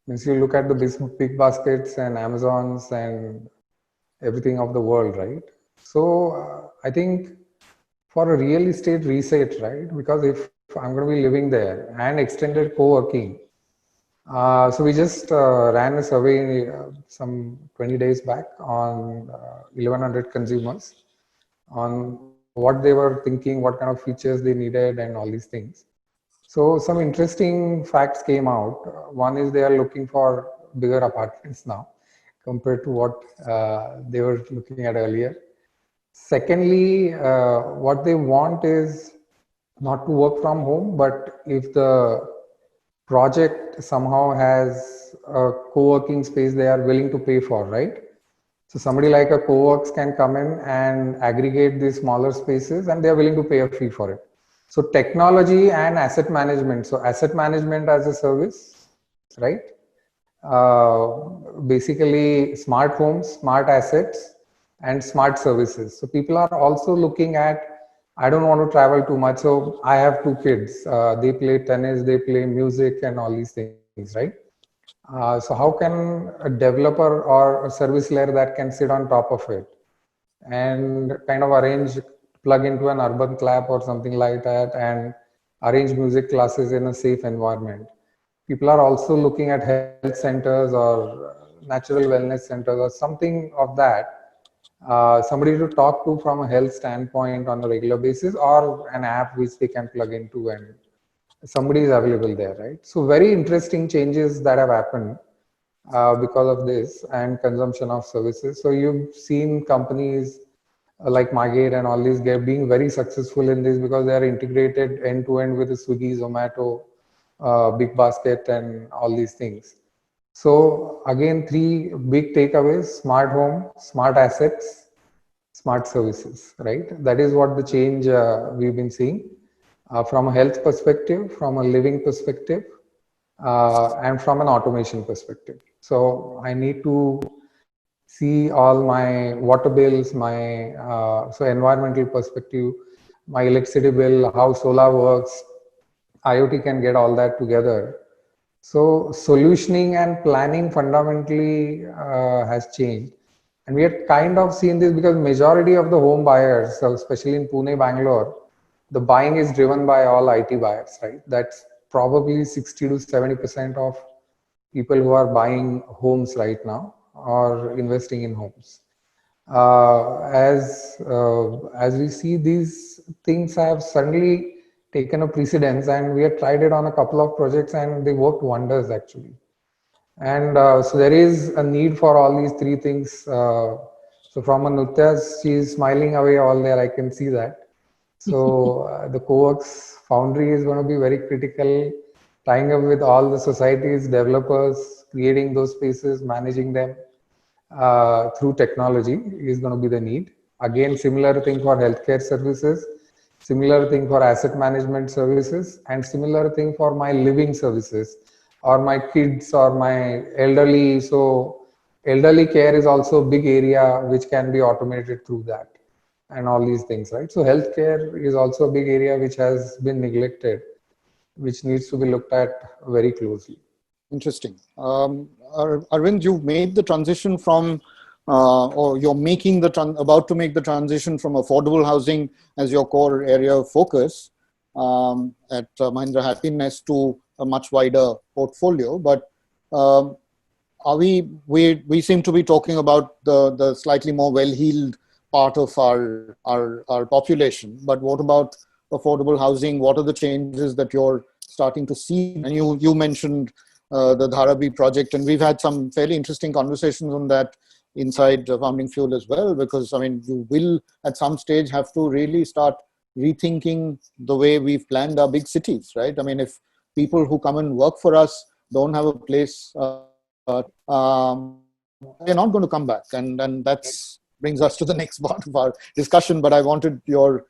Means you look at the big baskets and Amazons and everything of the world, right? So I think for a real estate reset, right? Because if I'm going to be living there and extended co-working, so we just ran a survey some 20 days back on 1100 consumers on what they were thinking, what kind of features they needed, and all these things. So some interesting facts came out. One is they are looking for bigger apartments now compared to what they were looking at earlier. Secondly, what they want is not to work from home, but if the project somehow has a co-working space they are willing to pay for, right? So somebody like a co-works can come in and aggregate these smaller spaces and they are willing to pay a fee for it. So technology and asset management. So asset management as a service, right? Basically smart homes, smart assets, and smart services. So people are also looking at, I don't want to travel too much. So I have two kids. They play tennis, they play music and all these things, right? So how can a developer or a service layer that can sit on top of it and kind of plug into an urban club or something like that and arrange music classes in a safe environment? People are also looking at health centers or natural wellness centers or something of that. Somebody to talk to from a health standpoint on a regular basis, or an app which they can plug into and somebody is available there, right? So very interesting changes that have happened because of this and consumption of services. So you've seen companies like Margate and all these being very successful in this because they are integrated end to end with the Swiggy, Zomato, Big Basket and all these things. So again, three big takeaways: smart home, smart assets, smart services, right? That is what the change we've been seeing from a health perspective, from a living perspective, and from an automation perspective. So I need to see all my water bills, my so environmental perspective, my electricity bill, how solar works. IoT can get all that together. So solutioning and planning fundamentally has changed. And we had kind of seen this because majority of the home buyers, so especially in Pune, Bangalore, the buying is driven by all IT buyers, right? That's probably 60 to 70% of people who are buying homes right now or investing in homes. As we see, these things have suddenly taken a precedence, and we have tried it on a couple of projects and they worked wonders actually. And so there is a need for all these three things. So from a Nutya's, she's smiling away all there, I can see that. So the CoWorks Foundry is going to be very critical, tying up with all the societies, developers, creating those spaces, managing them through technology is going to be the need. Again, similar thing for healthcare services, similar thing for asset management services, and similar thing for my living services or my kids or my elderly. So elderly care is also a big area which can be automated through that and all these things, right? So healthcare is also a big area which has been neglected, which needs to be looked at very closely. Interesting. Arvind, you've made the transition from, or you're making about to make the transition from affordable housing as your core area of focus at Mahindra Happinest to a much wider portfolio. But we seem to be talking about the slightly more well-heeled part of our population. But what about affordable housing? What are the changes that you're starting to see? And you mentioned the Dharavi project, and we've had some fairly interesting conversations on that inside Founding Fuel as well, because I mean, you will at some stage have to really start rethinking the way we've planned our big cities, right? I mean, if people who come and work for us don't have a place, they're not going to come back, and that's brings us to the next part of our discussion. But I wanted your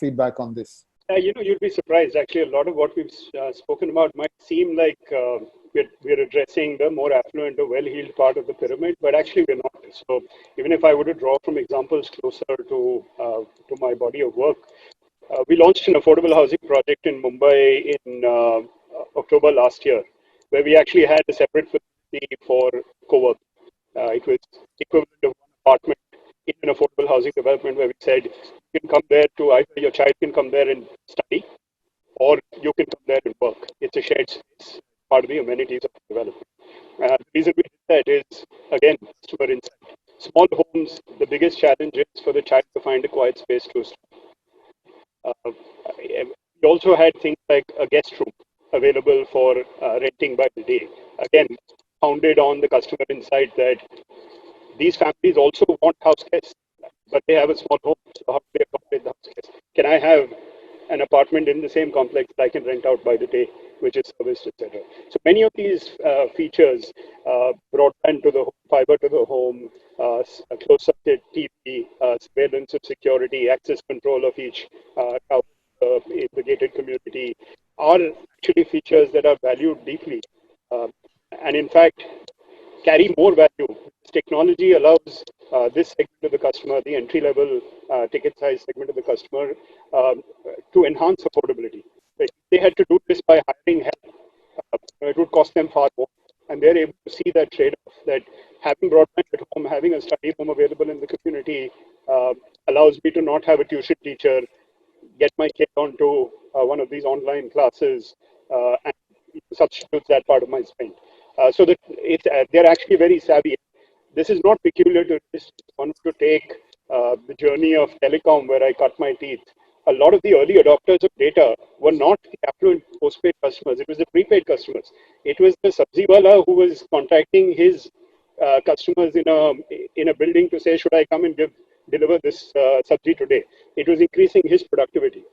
feedback on this. You'd be surprised. Actually, a lot of what we've spoken about might seem like we're addressing the more affluent or well-heeled part of the pyramid, but actually we're not. So even if I were to draw from examples closer to my body of work, we launched an affordable housing project in Mumbai in October last year, where we actually had a separate facility for co-work. It was equivalent of one apartment in an affordable housing development where we said you can come there to either your child can come there and study, or you can come there and work. It's a shared space, part of the amenities of the development. The reason we did that is, again, customer insight. Small homes, the biggest challenge is for the child to find a quiet space to study. We also had things like a guest room available for renting by the day. Again, founded on the customer insight that these families also want house guests, but they have a small home. So how do they accommodate the house guests? Can I have an apartment in the same complex that I can rent out by the day, which is serviced, etc. So many of these features, broadband to the home, fiber to the home, closed circuit TV, surveillance of security, access control of each tower in the gated community, are actually features that are valued deeply, and in fact carry more value. This technology allows this segment of the customer, the entry-level ticket size segment of the customer, to enhance affordability. If they had to do this by hiring help, it would cost them far more. And they're able to see that trade-off, that having broadband at home, having a study home available in the community allows me to not have a tuition teacher, get my kid onto one of these online classes, and substitutes that part of my spend. So that they're actually very savvy. This is not peculiar to this. One to take the journey of telecom where I cut my teeth. A lot of the early adopters of data were not the affluent postpaid customers. It was the prepaid customers. It was the sabziwala who was contacting his customers in a building to say, should I come and deliver this sabzi today? It was increasing his productivity.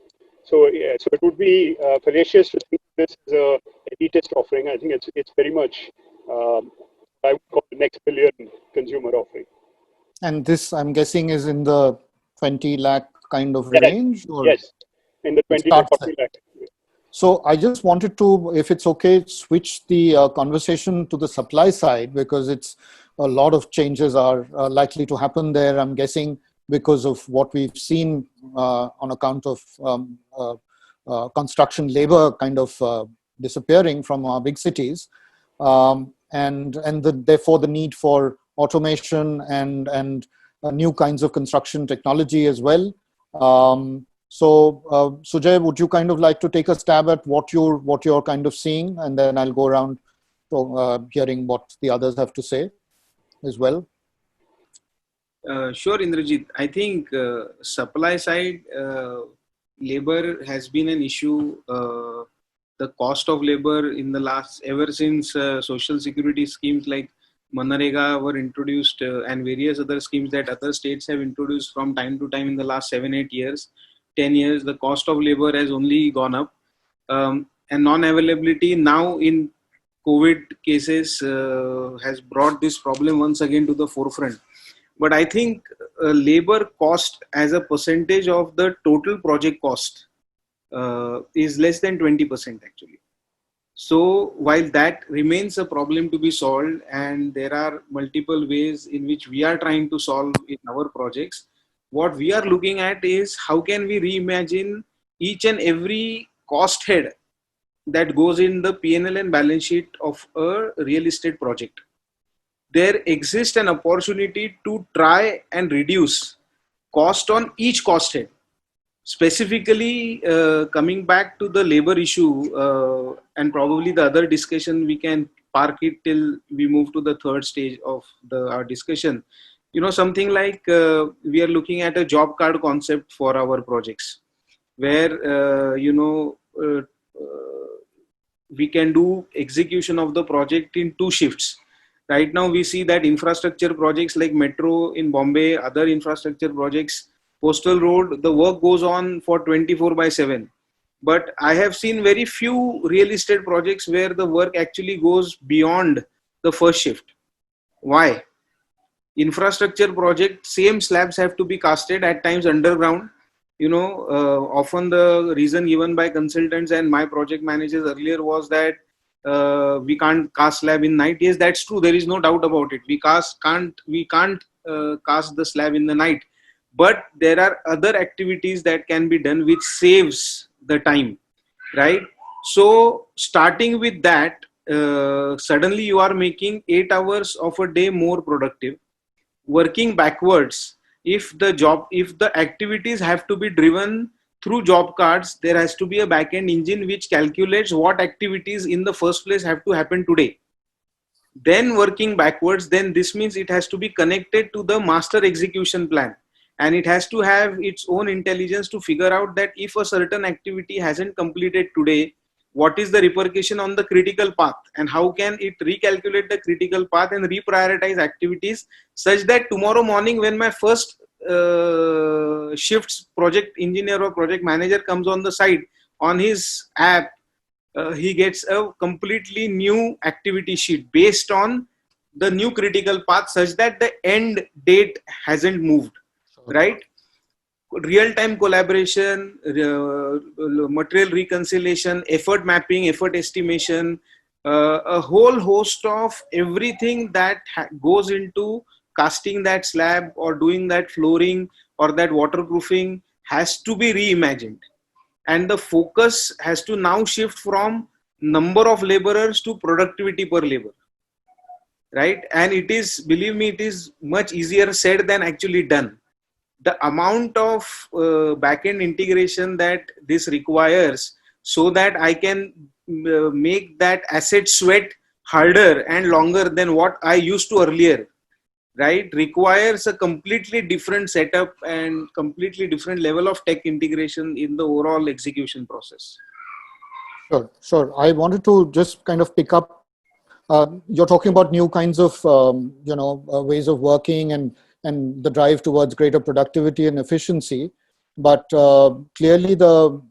So it would be fallacious to think this is a elitist offering. I think it's very much I would call the next billion consumer offering. And this, I'm guessing, is in the 20 lakh kind of range? Or yes, in the 20 to 40 lakh. So I just wanted to, if it's okay, switch the conversation to the supply side, because it's a lot of changes are likely to happen there, I'm guessing, because of what we've seen on account of construction labor kind of disappearing from our big cities, and therefore the need for automation and new kinds of construction technology as well. So Sujay, would you kind of like to take a stab at what you're kind of seeing, and then I'll go around to hearing what the others have to say as well. Sure, Indrajit. I think supply side labor has been an issue. The cost of labor in the ever since social security schemes like Manarega were introduced and various other schemes that other states have introduced from time to time in the last 7-8 years, 10 years, the cost of labor has only gone up. And non-availability now in COVID cases has brought this problem once again to the forefront. But I think labor cost as a percentage of the total project cost is less than 20% actually. So while that remains a problem to be solved, and there are multiple ways in which we are trying to solve in our projects, what we are looking at is how can we reimagine each and every cost head that goes in the P&L and balance sheet of a real estate project. There exists an opportunity to try and reduce cost on each cost head. Specifically, coming back to the labor issue, and probably the other discussion, we can park it till we move to the third stage of our discussion. You know, something like we are looking at a job card concept for our projects, where we can do execution of the project in 2 shifts. Right now, we see that infrastructure projects like Metro in Bombay, other infrastructure projects, Postal Road, the work goes on for 24/7. But I have seen very few real estate projects where the work actually goes beyond the first shift. Why? Infrastructure project, same slabs have to be casted, at times underground. You know, often the reason given by consultants and my project managers earlier was that we can't cast slab in night. Yes, that's true. There is no doubt about it. We can't cast the slab in the night. But there are other activities that can be done which saves the time, right? So starting with that, suddenly you are making 8 hours of a day more productive. Working backwards, if the activities have to be driven through job cards, there has to be a back-end engine which calculates what activities in the first place have to happen today. Then working backwards, then this means it has to be connected to the master execution plan, and it has to have its own intelligence to figure out that if a certain activity hasn't completed today, what is the repercussion on the critical path, and how can it recalculate the critical path and reprioritize activities such that tomorrow morning when my first shifts project engineer or project manager comes on the site, on his app he gets a completely new activity sheet based on the new critical path, such that the end date hasn't moved, right? Real-time collaboration, material reconciliation, effort mapping, effort estimation, a whole host of everything that goes into casting that slab or doing that flooring or that waterproofing has to be reimagined. And the focus has to now shift from number of laborers to productivity per labor, right? And it is, believe me, it is much easier said than actually done. The amount of back-end integration that this requires so that I can make that asset sweat harder and longer than what I used to earlier, right, requires a completely different setup and completely different level of tech integration in the overall execution process. Sure. I wanted to just kind of pick up, you're talking about new kinds of, ways of working and the drive towards greater productivity and efficiency. But clearly the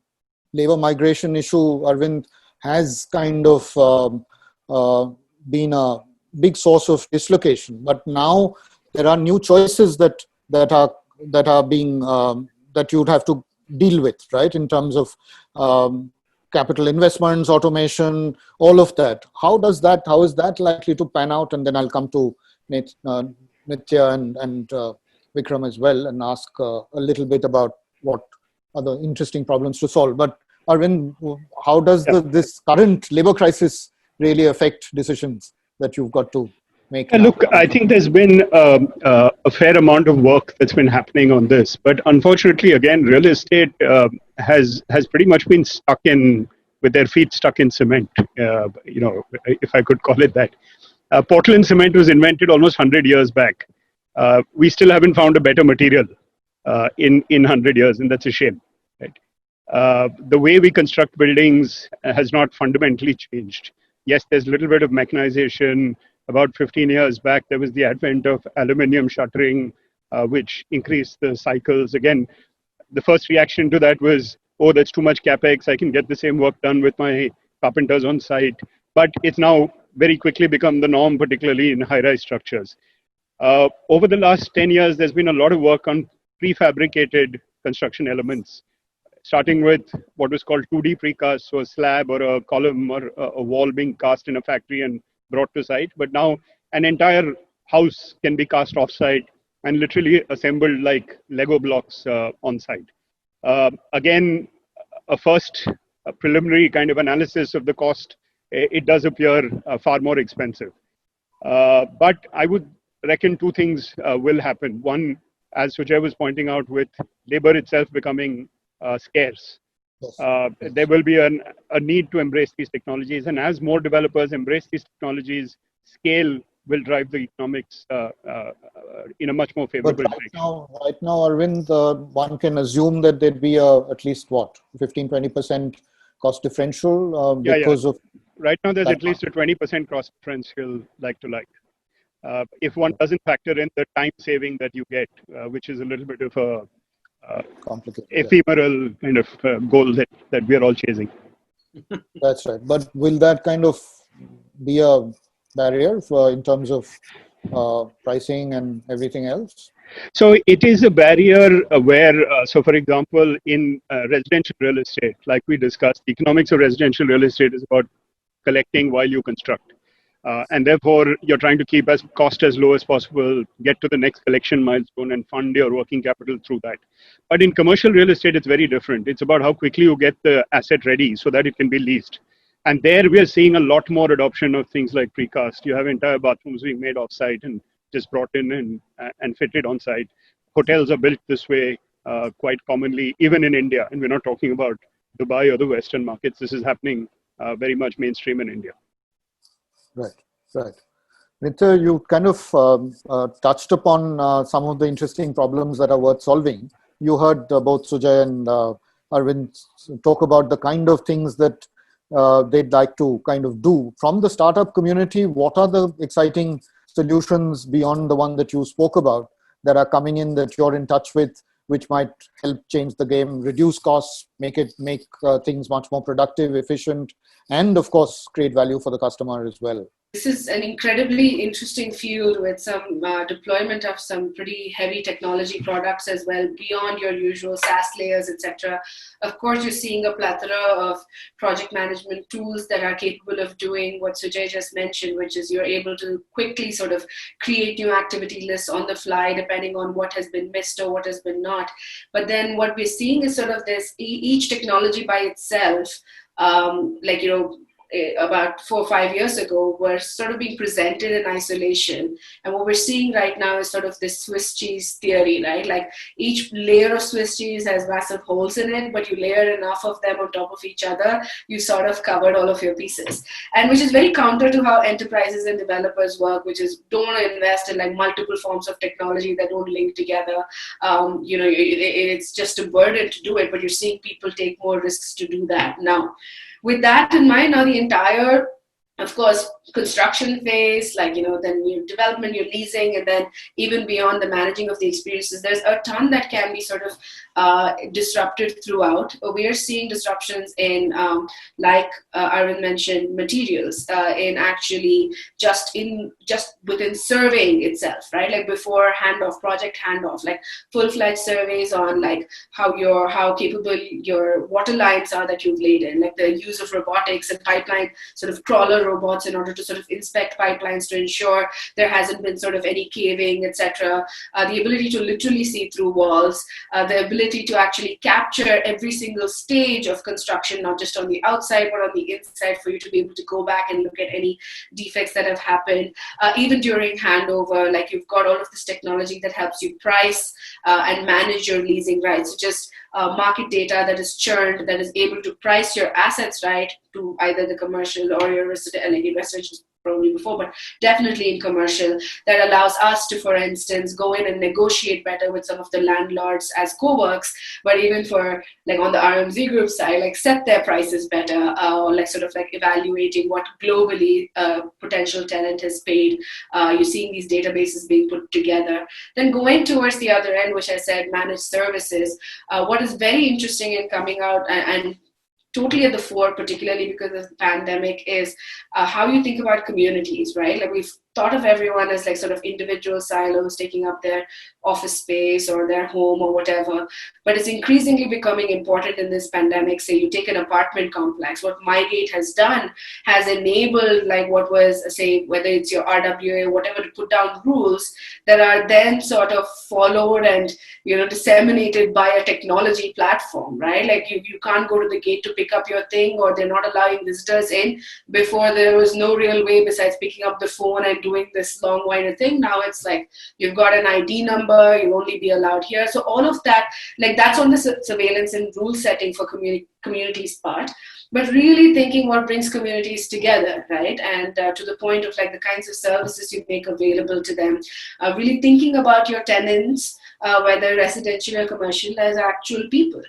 labor migration issue, Arvind, has kind of been a big source of dislocation. But now there are new choices that are being that you'd have to deal with, right? In terms of capital investments, automation, all of that. How is that likely to pan out? And then I'll come to Nitya and Vikram as well and ask a little bit about what are the interesting problems to solve. But Arvind, how does this current labor crisis really affect decisions that you've got to make? Look, I think there's been a fair amount of work that's been happening on this, but unfortunately, again, real estate has pretty much been with their feet stuck in cement. If I could call it that. Portland cement was invented almost 100 years back. We still haven't found a better material in 100 years, and that's a shame. Right? The way we construct buildings has not fundamentally changed. Yes, there's a little bit of mechanization. About 15 years back, there was the advent of aluminum shuttering, which increased the cycles. Again, the first reaction to that was, oh, that's too much capex. I can get the same work done with my carpenters on site. But it's now very quickly become the norm, particularly in high-rise structures. Over the last 10 years, there's been a lot of work on prefabricated construction elements, starting with what was called 2D precast, so a slab or a column or a wall being cast in a factory and brought to site. But now an entire house can be cast off-site and literally assembled like Lego blocks on site. Again, a preliminary kind of analysis of the cost, it does appear far more expensive. But I would reckon two things will happen. One, as Sujay was pointing out, with labor itself becoming scarce, there will be a need to embrace these technologies. And as more developers embrace these technologies, scale will drive the economics in a much more favorable direction. Right now, Arvind, one can assume that there'd be at least 15-20% cost differential because of. Right now, there's at least a 20% cost differential like to like. If one doesn't factor in the time saving that you get, which is a little bit of a ephemeral kind of goal that we are all chasing. That's right. But will that kind of be a barrier in terms of pricing and everything else? So it is a barrier where, so for example, in residential real estate, like we discussed, the economics of residential real estate is about collecting while you construct. And therefore, you're trying to keep cost as low as possible, get to the next collection milestone and fund your working capital through that. But in commercial real estate, it's very different. It's about how quickly you get the asset ready so that it can be leased. And there we are seeing a lot more adoption of things like precast. You have entire bathrooms being made off-site and just brought in and fitted on-site. hotels are built this way quite commonly, even in India. And we're not talking about Dubai or the Western markets. This is happening very much mainstream in India. Right, right. Nitya, you kind of touched upon some of the interesting problems that are worth solving. You heard both Sujay and Arvind talk about the kind of things that they'd like to kind of do. From the startup community, what are the exciting solutions beyond the one that you spoke about that are coming in that you're in touch with, which might help change the game, reduce costs, make things much more productive, efficient, and of course, create value for the customer as well? This is an incredibly interesting field with some deployment of some pretty heavy technology products as well, beyond your usual SaaS layers, etc. Of course, you're seeing a plethora of project management tools that are capable of doing what Sujay just mentioned, which is you're able to quickly sort of create new activity lists on the fly, depending on what has been missed or what has been not. But then what we're seeing is sort of this, each technology by itself, about 4 or 5 years ago, were sort of being presented in isolation. And what we're seeing right now is sort of this Swiss cheese theory, right? Like each layer of Swiss cheese has massive holes in it, but you layer enough of them on top of each other, you sort of covered all of your pieces. And which is very counter to how enterprises and developers work, which is don't want to invest in like multiple forms of technology that don't link together. It's just a burden to do it, but you're seeing people take more risks to do that now. With that in mind, now the entire, of course, construction phase, then your development, your leasing, and then even beyond the managing of the experiences, there's a ton that can be sort of disrupted throughout. We are seeing disruptions in, like Arvind mentioned, materials, in actually just within surveying itself, right? Like before handoff, project handoff, like full-fledged surveys on like how capable your water lines are that you've laid in, like the use of robotics and pipeline sort of crawler robots in order to sort of inspect pipelines to ensure there hasn't been sort of any caving, etc. The ability to literally see through walls, the ability to actually capture every single stage of construction, not just on the outside, but on the inside, for you to be able to go back and look at any defects that have happened. Even during handover, like you've got all of this technology that helps you price and manage your leasing rights. Just market data that is churned, that is able to price your assets right to either the commercial or your residential, probably before, but definitely in commercial, that allows us to, for instance, go in and negotiate better with some of the landlords as co-works, but even for like on the RMZ group side, like set their prices better, or like sort of like evaluating what globally a potential tenant has paid. You're seeing these databases being put together. Then going towards the other end, which I said, managed services, what is very interesting in coming out and totally at the fore, particularly because of the pandemic, is how you think about communities, right? Like we've thought of everyone as like sort of individual silos taking up their office space or their home or whatever, but it's increasingly becoming important in this pandemic. Say you take an apartment complex, what MyGate has done has enabled like what was, say, whether it's your RWA or whatever, to put down rules that are then sort of followed and disseminated by a technology platform, right? Like you can't go to the gate to pick up your thing, or they're not allowing visitors in. Before there was no real way besides picking up the phone and doing this long-winded thing. Now it's like you've got an ID number, you'll only be allowed here. So all of that, like that's on the surveillance and rule setting for communities part. But really thinking what brings communities together, right? And to the point of like the kinds of services you make available to them, really thinking about your tenants, whether residential or commercial, as actual people.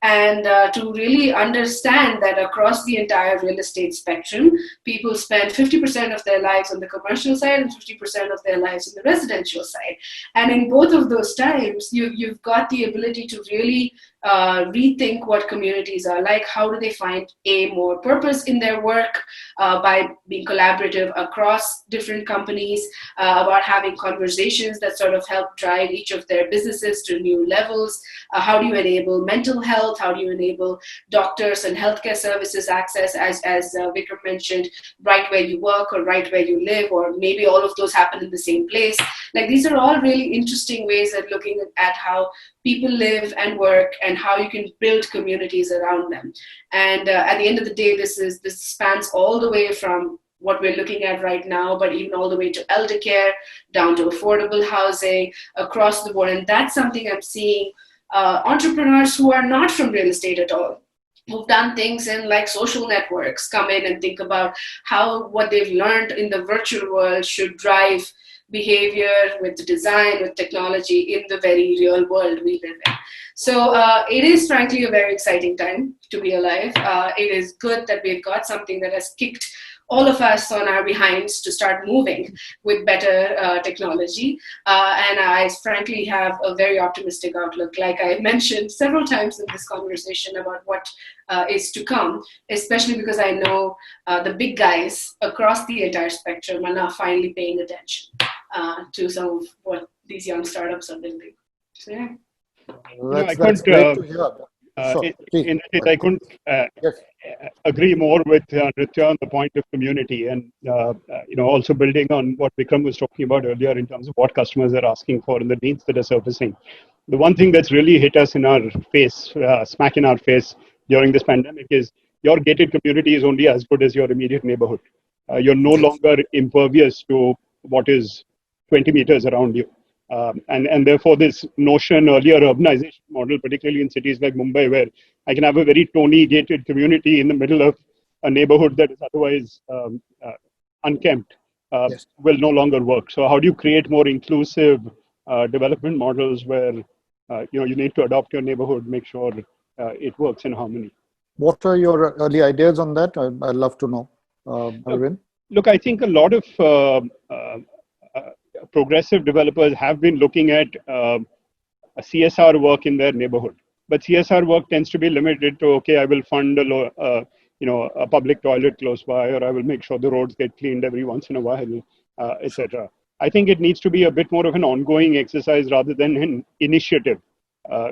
And to really understand that across the entire real estate spectrum, people spend 50% of their lives on the commercial side and 50% of their lives on the residential side. And in both of those times, you've got the ability to really rethink what communities are like. How do they find more purpose in their work by being collaborative across different companies, about having conversations that sort of help drive each of their businesses to new levels. How do you enable mental health? How do you enable doctors and healthcare services access, as Vikram mentioned, right where you work or right where you live, or maybe all of those happen in the same place. Like these are all really interesting ways of looking at how people live and work and how you can build communities around them. And at the end of the day, this spans all the way from what we're looking at right now, but even all the way to elder care, down to affordable housing, across the board. And that's something I'm seeing entrepreneurs who are not from real estate at all, who've done things in like social networks, come in and think about how what they've learned in the virtual world should drive behavior with design, with technology in the very real world we live in. So it is frankly a very exciting time to be alive. It is good that we've got something that has kicked all of us on our behinds to start moving with better technology. And I frankly have a very optimistic outlook, like I mentioned several times in this conversation about what is to come, especially because I know the big guys across the entire spectrum are now finally paying attention to some of what these young startups are building. So yeah. That's great to hear. In that case, I couldn't agree more with Nritya on the point of community, and also building on what Vikram was talking about earlier in terms of what customers are asking for and the needs that are surfacing. The one thing that's really hit us in our face, smack in our face during this pandemic, is your gated community is only as good as your immediate neighborhood. You're no longer impervious to what is 20 meters around you. And therefore, this notion, earlier urbanization model, particularly in cities like Mumbai, where I can have a very Tony gated community in the middle of a neighborhood that is otherwise unkempt, will no longer work. So how do you create more inclusive development models where you need to adopt your neighborhood, make sure it works in harmony? What are your early ideas on that? I'd love to know, Arvind. Look, I think a lot of progressive developers have been looking at CSR work in their neighborhood, but CSR work tends to be limited to, okay, I will fund a public toilet close by, or I will make sure the roads get cleaned every once in a while, etc. I think it needs to be a bit more of an ongoing exercise rather than an initiative.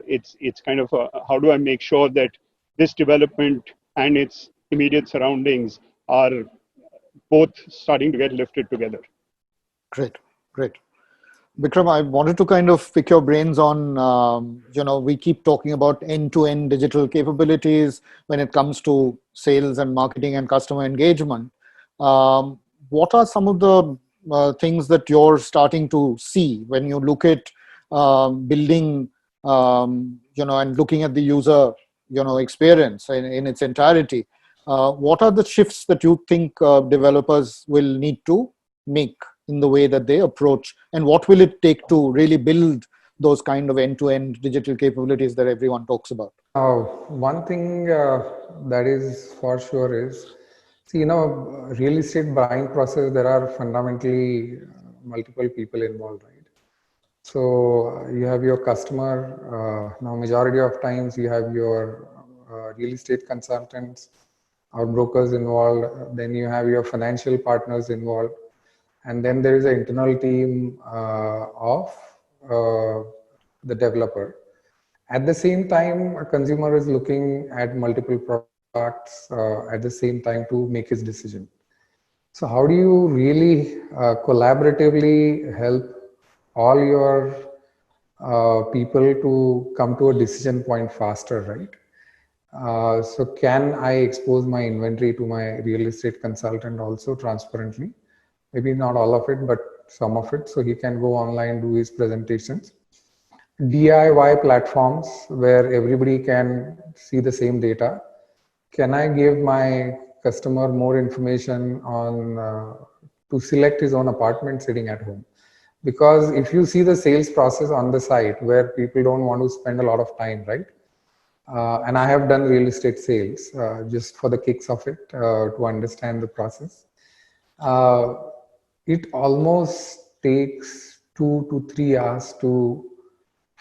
It's kind of how do I make sure that this development and its immediate surroundings are both starting to get lifted together. Great. Vikram, I wanted to kind of pick your brains on, we keep talking about end-to-end digital capabilities when it comes to sales and marketing and customer engagement. What are some of the things that you're starting to see when you look at building, and looking at the user, experience in its entirety? What are the shifts that you think developers will need to make in the way that they approach, and what will it take to really build those kind of end-to-end digital capabilities that everyone talks about? One thing that is for sure is, real estate buying process, there are fundamentally multiple people involved, right? So you have your customer, now majority of times you have your real estate consultants or brokers involved, then you have your financial partners involved, and then there is an internal team of the developer. At the same time, a consumer is looking at multiple products at the same time to make his decision. So how do you really collaboratively help all your people to come to a decision point faster, right? So can I expose my inventory to my real estate consultant also transparently? Maybe not all of it, but some of it, so he can go online, do his presentations. DIY platforms where everybody can see the same data. Can I give my customer more information on to select his own apartment sitting at home? Because if you see the sales process on the site where people don't want to spend a lot of time, right? And I have done real estate sales just for the kicks of it to understand the process. It almost takes 2 to 3 hours to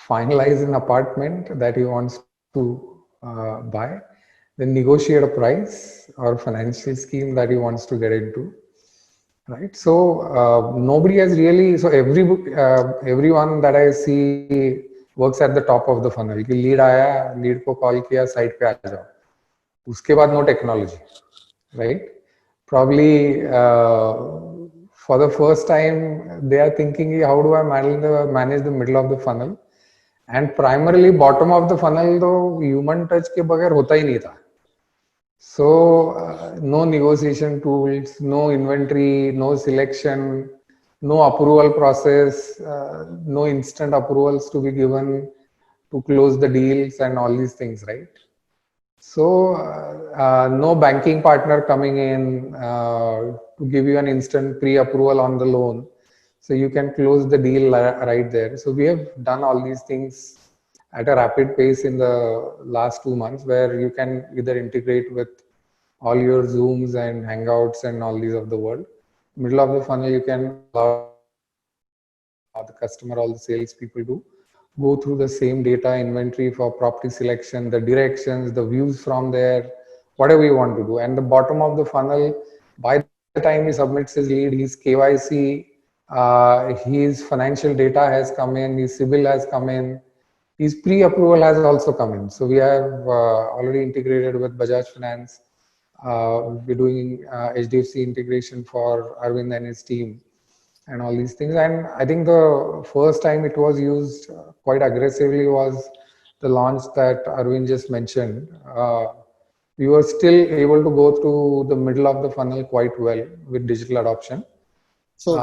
finalize an apartment that he wants to buy, then negotiate a price or financial scheme that he wants to get into, right? So nobody has really, so everyone that I see works at the top of the funnel. कि lead आया, lead को call किया, site पे आ जाओ. उसके बाद no technology, right? Probably for the first time they are thinking, how do I manage the middle of the funnel? And primarily bottom of the funnel तो human touch के बगैर होता ही नहीं था. So no negotiation tools, no inventory, no selection, no approval process, no instant approvals to be given to close the deals and all these things, right? So no banking partner coming in to give you an instant pre-approval on the loan. So you can close the deal right there. So we have done all these things at a rapid pace in the last 2 months, where you can either integrate with all your Zooms and Hangouts and all these of the world. Middle of the funnel, you can allow the customer, all the sales people to go through the same data inventory for property selection, the directions, the views from there, whatever you want to do. And the bottom of the funnel, by the time he submits his lead, his KYC, his financial data has come in, his CIBIL has come in, his pre-approval has also come in. So we have already integrated with Bajaj Finance. We're doing HDFC integration for Arvind and his team and all these things. And I think the first time it was used quite aggressively was the launch that Arvind just mentioned. We were still able to go through the middle of the funnel quite well with digital adoption. So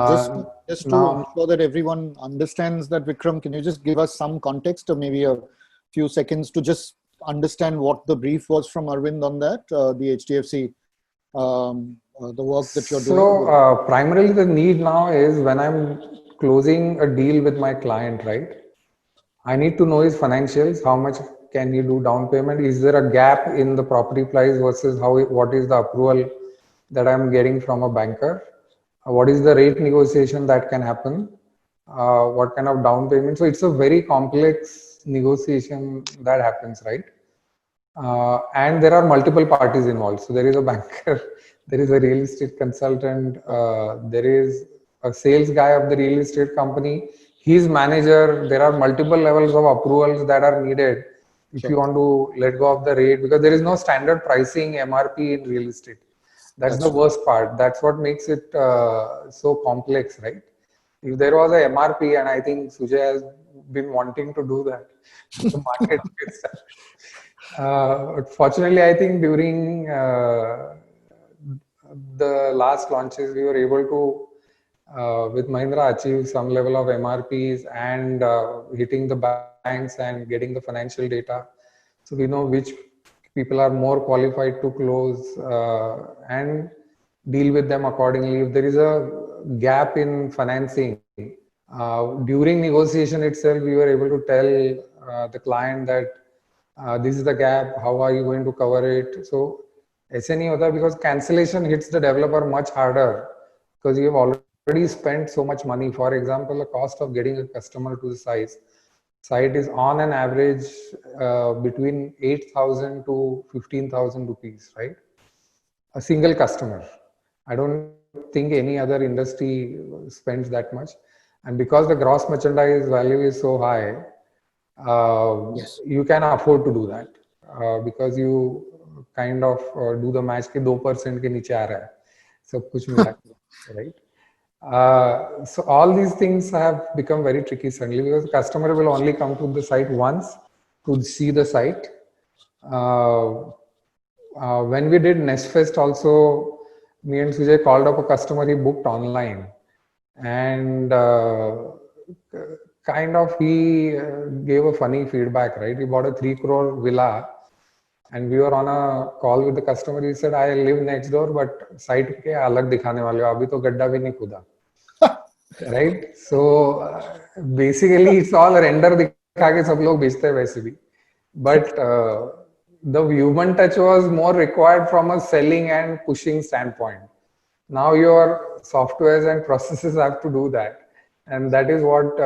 just to ensure that everyone understands that, Vikram, can you just give us some context or maybe a few seconds to just understand what the brief was from Arvind on that, the HDFC, the work that you're doing? So primarily the need now is when I'm closing a deal with my client, right? I need to know his financials, how much can he do down payment? Is there a gap in the property price versus what is the approval that I'm getting from a banker? What is the rate negotiation that can happen? What kind of down payment? So it's a very complex negotiation that happens, right? And there are multiple parties involved. So there is a banker, there is a real estate consultant, there is a sales guy of the real estate company, his manager. There are multiple levels of approvals that are needed if you want to let go of the rate, because there is no standard pricing MRP in real estate. That's the worst part. That's what makes it so complex, right? If there was a MRP, and I think Sujay has been wanting to do that, the market gets that. Fortunately, I think during the last launches, we were able to, with Mahindra, achieve some level of MRPs and hitting the banks and getting the financial data. So we know which people are more qualified to close and deal with them accordingly. If there is a gap in financing, during negotiation itself, we were able to tell the client that this is the gap, how are you going to cover it? So ऐसे नहीं होता, because cancellation hits the developer much harder because you have already spent so much money. For example, the cost of getting a customer to the site is on an average between 8,000 to 15,000 rupees, right? A single customer. I don't think any other industry spends that much. And because the gross merchandise value is so high, yes, you can afford to do that because you kind of do the match ke 2% ke niche aa raha hai, sab kuch mila ke, right? So all these things have become very tricky suddenly, because the customer will only come to the site once to see the site. When we did Nestfest also, me and Sujay called up a customer, he booked online, and kind of he gave a funny feedback, right? He bought a 3 crore villa, and we were on a call with the customer. He said, I live next door, but site ke alag dikhane wale ho, abhi to gadda bhi nahi khuda. Right? So basically it's all render dikha ke sab log bechte hai वैसे भी. But the human touch was more required from a selling and pushing standpoint. Now your softwares and processes have to do that. And that is what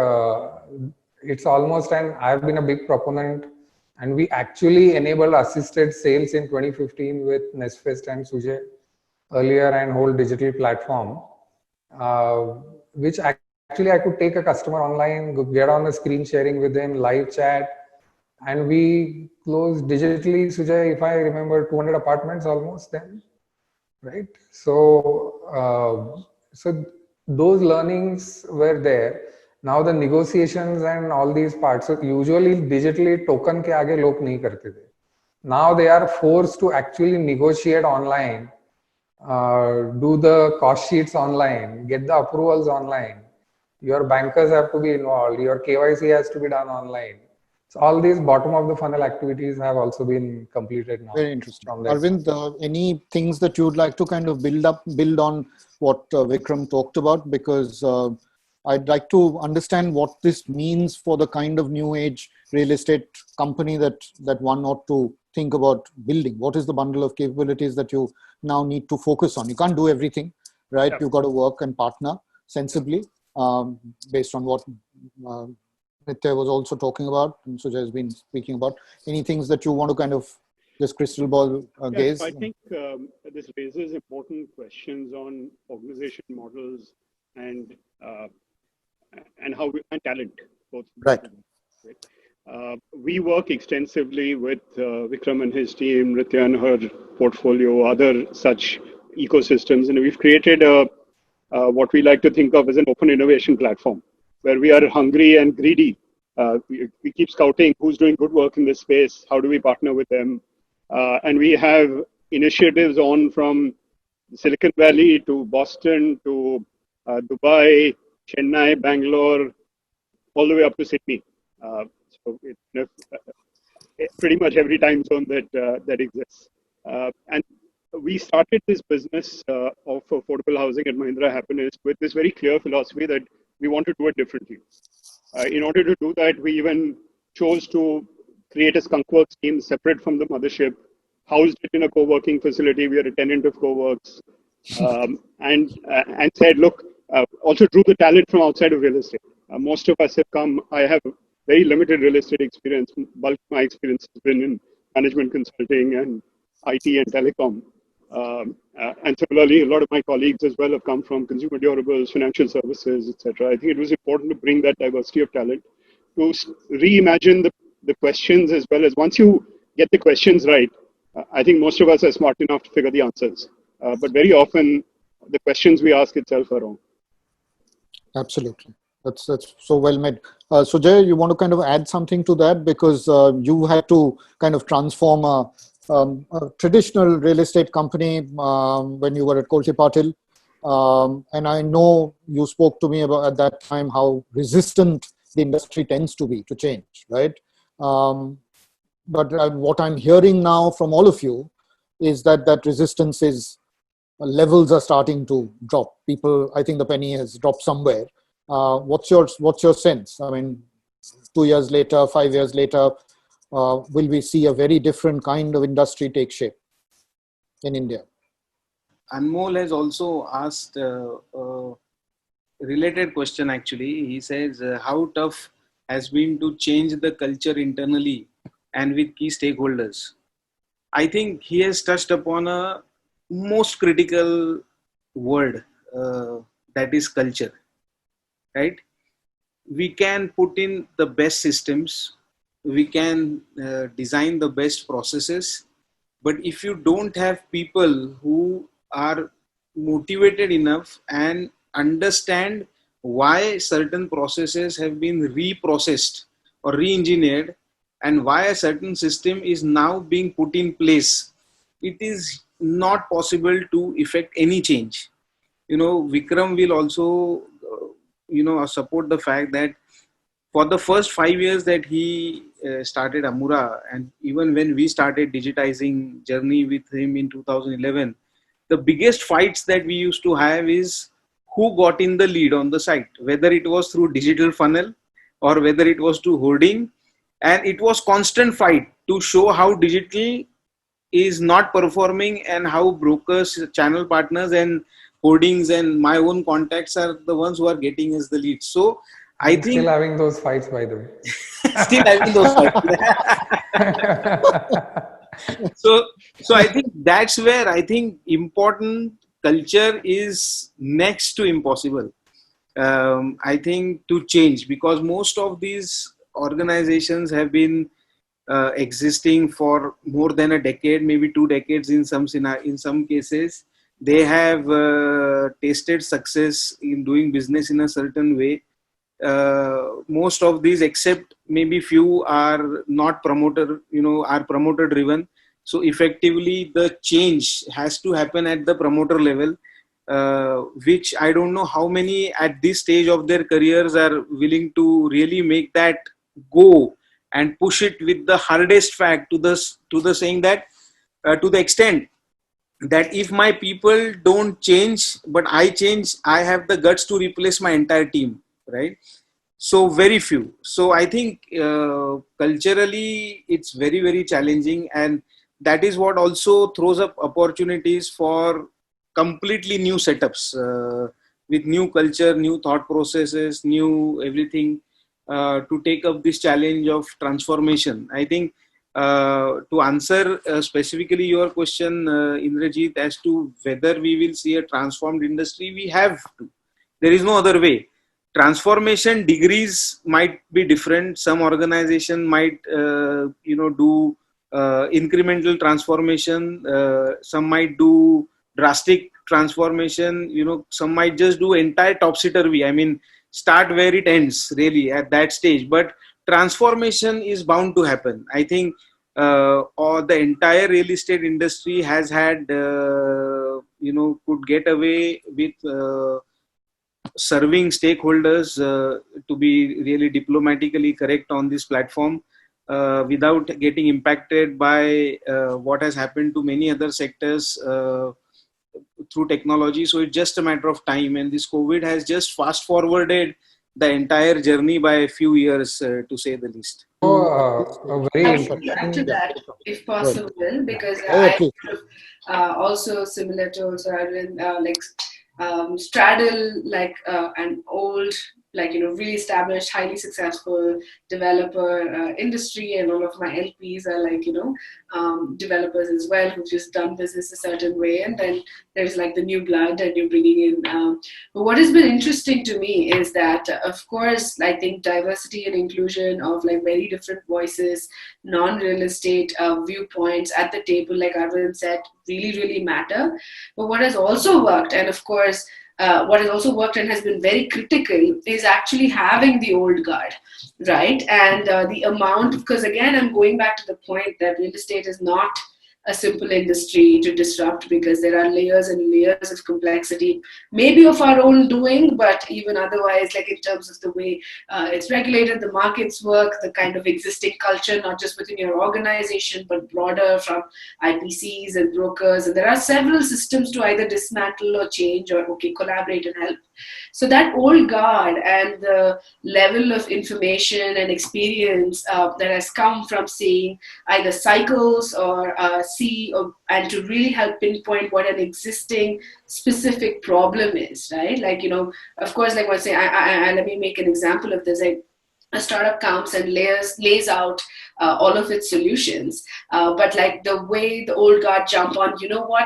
it's almost, and I've been a big proponent, and we actually enabled assisted sales in 2015 with Nestfest and Sujay earlier, and whole digital platform, which actually I could take a customer online, get on the screen sharing with them, live chat, and we closed digitally, Sujay, if I remember, 200 apartments almost then, right? So, so those learnings were there. Now the negotiations and all these parts. So usually digitally token के आगे लोग नहीं करते थे. Now they are forced to actually negotiate online, do the cost sheets online, get the approvals online. Your bankers have to be involved. Your KYC has to be done online. So all these bottom of the funnel activities have also been completed now. Very interesting. From their Arvind, any things that you would like to kind of build on what Vikram talked about? Because I'd like to understand what this means for the kind of new age real estate company that one ought to think about building. What is the bundle of capabilities that you now need to focus on? You can't do everything, right? You've got to work and partner sensibly, based on what Nitya was also talking about and Sujay has been speaking about. Any things that you want to kind of this crystal ball gaze? I think this raises important questions on organization models and how and talent both. Right. We work extensively with Vikram and his team, Nitya and her portfolio, other such ecosystems, and we've created what we like to think of as an open innovation platform, where we are hungry and greedy. We keep scouting who's doing good work in this space, how do we partner with them, and we have initiatives on from Silicon Valley to Boston to Dubai, Chennai, Bangalore, all the way up to Sydney. So it's pretty much every time zone that exists. And we started this business of affordable housing at Mahindra Happiness with this very clear philosophy that we want to do it differently. In order to do that, we even chose to create a skunkworks team separate from the mothership, housed it in a co-working facility. We are a tenant of co-works, and said, look, also drew the talent from outside of real estate. Most of us have come. I have very limited real estate experience. Bulk of my experience has been in management consulting and IT and telecom. And similarly, a lot of my colleagues as well have come from consumer durables, financial services, etc. I think it was important to bring that diversity of talent to reimagine the questions, as well as once you get the questions right, I think most of us are smart enough to figure the answers. But very often, the questions we ask itself are wrong. Absolutely. That's so well made. Sujay, you want to kind of add something to that, because you had to kind of transform a traditional real estate company when you were at Kolti Patil. And I know you spoke to me about at that time how resistant the industry tends to be to change, right? But what I'm hearing now from all of you is that resistance is levels are starting to drop. People, I think the penny has dropped somewhere. What's your sense? I mean, 2 years later, 5 years later, will we see a very different kind of industry take shape in India? Anmol has also asked a related question actually. He says, how tough has been to change the culture internally and with key stakeholders? I think he has touched upon a most critical word, that is culture, right? We can put in the best systems, we can design the best processes, but if you don't have people who are motivated enough and understand why certain processes have been reprocessed or re-engineered and why a certain system is now being put in place, it is not possible to effect any change. Vikram will also support the fact that for the first 5 years that he started Amura, and even when we started digitizing journey with him in 2011, the biggest fights that we used to have is who got in the lead on the site, whether it was through digital funnel or whether it was to hoarding. And it was constant fight to show how digital is not performing and how brokers, channel partners and hoardings and my own contacts are the ones who are getting us the lead. So I think still having those fights, by the way. Still having those fights. So I think that's where I think important culture is next to impossible. I think to change, because most of these organizations have been existing for more than a decade, maybe 2 decades in some cases. They have tasted success in doing business in a certain way. most of these, except maybe few, are not promoter, are promoter driven. So effectively, the change has to happen at the promoter level, which I don't know how many at this stage of their careers are willing to really make that go and push it with the hardest fact to the saying that to the extent that if my people don't change but I change, I have the guts to replace my entire team, right? So very few. So I think culturally it's very, very challenging, and that is what also throws up opportunities for completely new setups with new culture, new thought processes, new everything, to take up this challenge of transformation. I think to answer specifically your question, Indrajit, as to whether we will see a transformed industry, we have to. There is no other way. Transformation degrees might be different. Some organization might, do incremental transformation. Some might do drastic transformation. Some might just do entire topsy-turvy. I mean, start where it ends, really, at that stage. But transformation is bound to happen. I think or the entire real estate industry has had, could get away with serving stakeholders, to be really diplomatically correct on this platform, without getting impacted by what has happened to many other sectors through technology. So it's just a matter of time, and this COVID has just fast forwarded the entire journey by a few years, to say the least. So, a very I interesting. should add to that, if possible, because Yeah, I also similar to also Arvind, straddle an old, really established, highly successful developer industry, and all of my LPs are developers as well who've just done business a certain way, and then there's the new blood and you're bringing in. But what has been interesting to me is that, of course, I think diversity and inclusion of very different voices, non-real estate viewpoints at the table, like Arvind said, really, really matter. But what has also worked, and of course, what has also worked and has been very critical, is actually having the old guard, right? And the amount, because again, I'm going back to the point that real estate is not a simple industry to disrupt, because there are layers and layers of complexity, maybe of our own doing, but even otherwise, in terms of the way it's regulated, the markets work, the kind of existing culture, not just within your organization, but broader, from IPCs and brokers. And there are several systems to either dismantle or change or collaborate and help. So that old guard and the level of information and experience that has come from seeing either cycles or and to really help pinpoint what an existing specific problem is, right? Of course, I say, let me make an example of this. A startup comes and lays out all of its solutions, but the way the old guard jump on,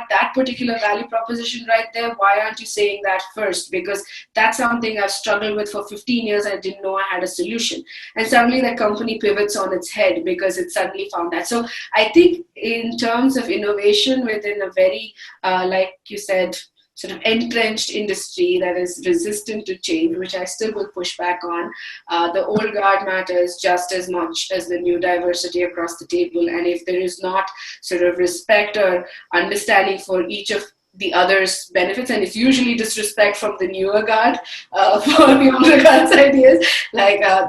that particular value proposition right there, why aren't you saying that first? Because that's something I've struggled with for 15 years. I didn't know I had a solution, and suddenly the company pivots on its head because it suddenly found that. So I think in terms of innovation within a very, like you said, sort of entrenched industry that is resistant to change, which I still will push back on, the old guard matters just as much as the new diversity across the table. And if there is not sort of respect or understanding for each of the other's benefits, and it's usually disrespect from the newer guard for the older guard's ideas,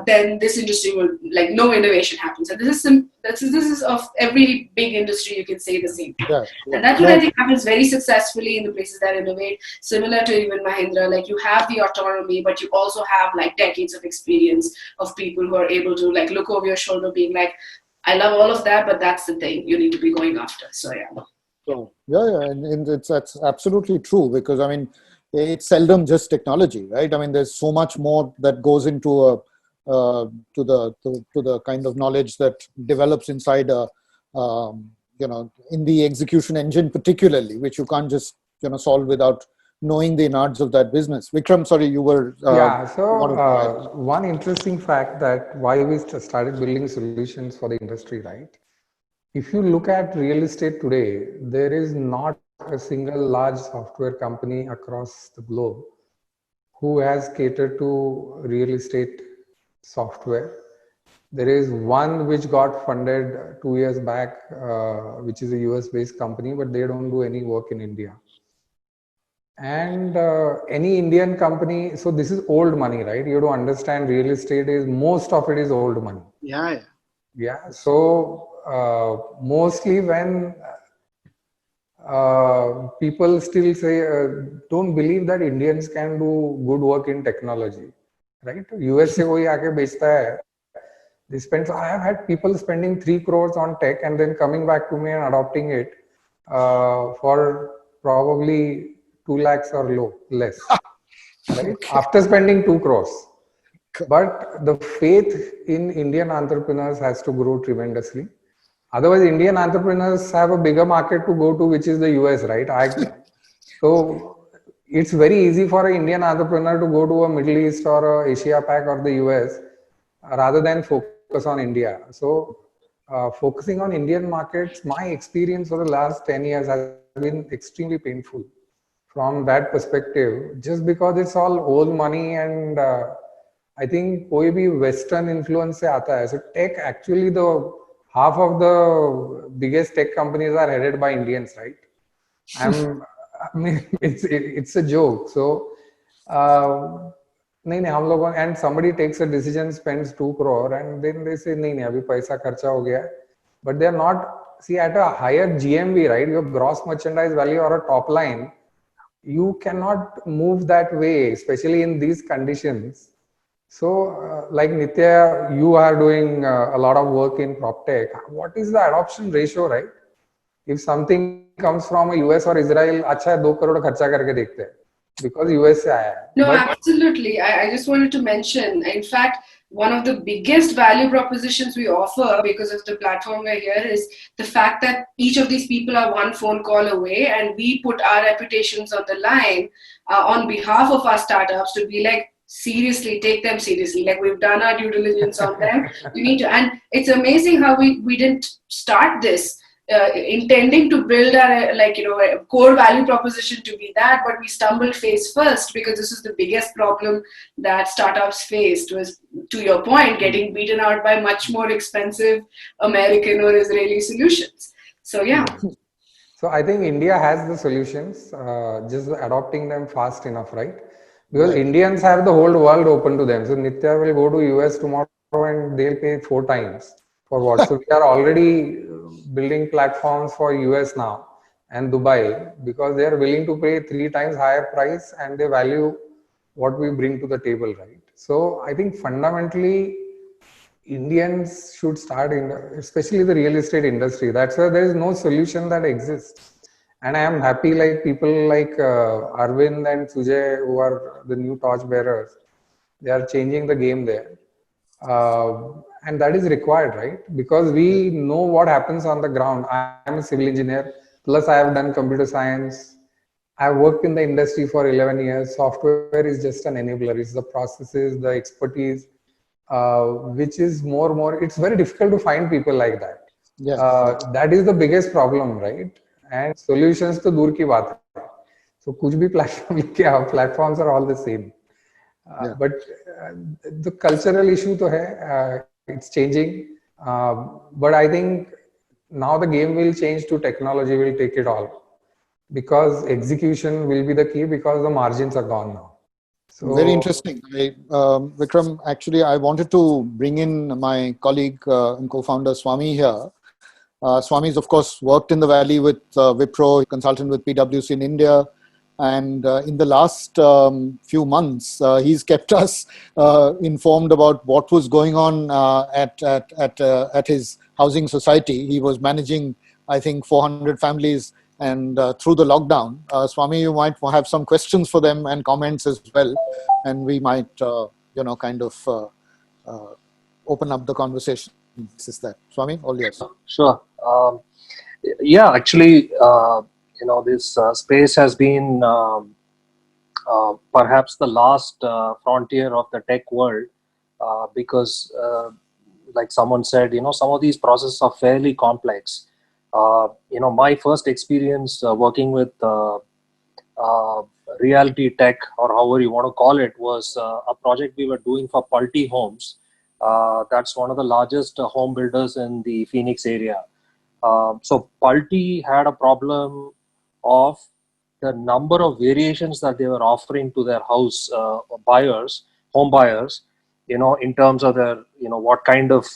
then this industry will, no innovation happens. And this is of every big industry, you can say the same thing. Yeah. And that's what I think happens very successfully in the places that innovate, similar to even Mahindra. You have the autonomy, but you also have decades of experience of people who are able to look over your shoulder, being I love all of that, but that's the thing you need to be going after. So yeah. So and that's absolutely true, because I mean, it's seldom just technology, right? I mean, there's so much more that goes into to the kind of knowledge that develops inside in the execution engine particularly, which you can't just solve without knowing the innards of that business. Vikram, sorry, you were so one interesting fact that why we started building solutions for the industry, right? If you look at real estate today, there is not a single large software company across the globe who has catered to real estate software. There is one which got funded 2 years back, which is a US based company, but they don't do any work in India. And any Indian company, so this is old money, right? You have to understand real estate is, most of it is old money. Yeah. Yeah. So mostly when people still say, don't believe that Indians can do good work in technology, right? US se koi aake bechta hai. They spend, I have had people spending 3 crores on tech and then coming back to me and adopting it for probably 2 lakhs or less, right? Okay. After spending 2 crores. But the faith in Indian entrepreneurs has to grow tremendously. Otherwise, Indian entrepreneurs have a bigger market to go to, which is the US, right? So it's very easy for an Indian entrepreneur to go to a Middle East or a Asia Pac or the US rather than focus on India. So focusing on Indian markets, my experience for the last 10 years has been extremely painful from that perspective, just because it's all old money and I think koi bhi Western influence se aata hai. So tech, actually the half of the biggest tech companies are headed by Indians, right? I mean, it's a joke. So and somebody takes a decision, spends 2 crore and then they say nahi abhi paisa kharcha ho gaya, but they're not, see, at a higher GMV, right, your gross merchandise value or a top line, you cannot move that way, especially in these conditions. So like Nitya, you are doing a lot of work in PropTech. What is the adoption ratio, right? If something comes from a US or Israel, अच्छा है 2 crore खर्चा करके देखते हैं, because US से आया है. No, But absolutely. I just wanted to mention, in fact, one of the biggest value propositions we offer because of the platform we're here is the fact that each of these people are one phone call away, and we put our reputations on the line on behalf of our startups to be like, seriously, take them seriously. Like, we've done our due diligence on them. You need to, and it's amazing how we didn't start this intending to build our a core value proposition to be that, but we stumbled face first because this is the biggest problem that startups faced, was, to your point, getting beaten out by much more expensive American or Israeli solutions. So yeah. So I think India has the solutions, just adopting them fast enough, right? Because right. Indians have the whole world open to them. So Nitya will go to US tomorrow and they'll pay 4 times for what. So we are already building platforms for US now and Dubai, because they are willing to pay 3 times higher price and they value what we bring to the table, right? So I think fundamentally Indians should start in, especially the real estate industry. That's why there is no solution that exists. And I am happy, like people like Arvind and Sujay, who are the new torch bearers, they are changing the game there. And that is required, right? Because we know what happens on the ground. I am a civil engineer, plus I have done computer science. I have worked in the industry for 11 years. Software is just an enabler. It's the processes, the expertise, which is more, it's very difficult to find people like that. Yeah. That is the biggest problem, right? And solutions to dur ki baat hai. So kuch bhi platform likhe aao, platforms are all the same. But the cultural issue to hai, it's changing. But I think now the game will change to technology will take it all, because execution will be the key, because the margins are gone now. So very interesting. Vikram, actually, I wanted to bring in my colleague and co-founder Swami here. Swami's, of course, worked in the Valley with Wipro, consultant with PwC in India. And in the last few months, he's kept us informed about what was going on at his housing society. He was managing, I think, 400 families, and through the lockdown. Swami, you might have some questions for them and comments as well, and we might, kind of open up the conversation. This is that. Swami, all yours. Sure. Yeah, actually, this space has been perhaps the last frontier of the tech world, because like someone said, some of these processes are fairly complex. My first experience working with realty tech, or however you want to call it, was a project we were doing for Pulte Homes. That's one of the largest home builders in the Phoenix area. So Pulte had a problem of the number of variations that they were offering to their house buyers, home buyers, in terms of their, what kind of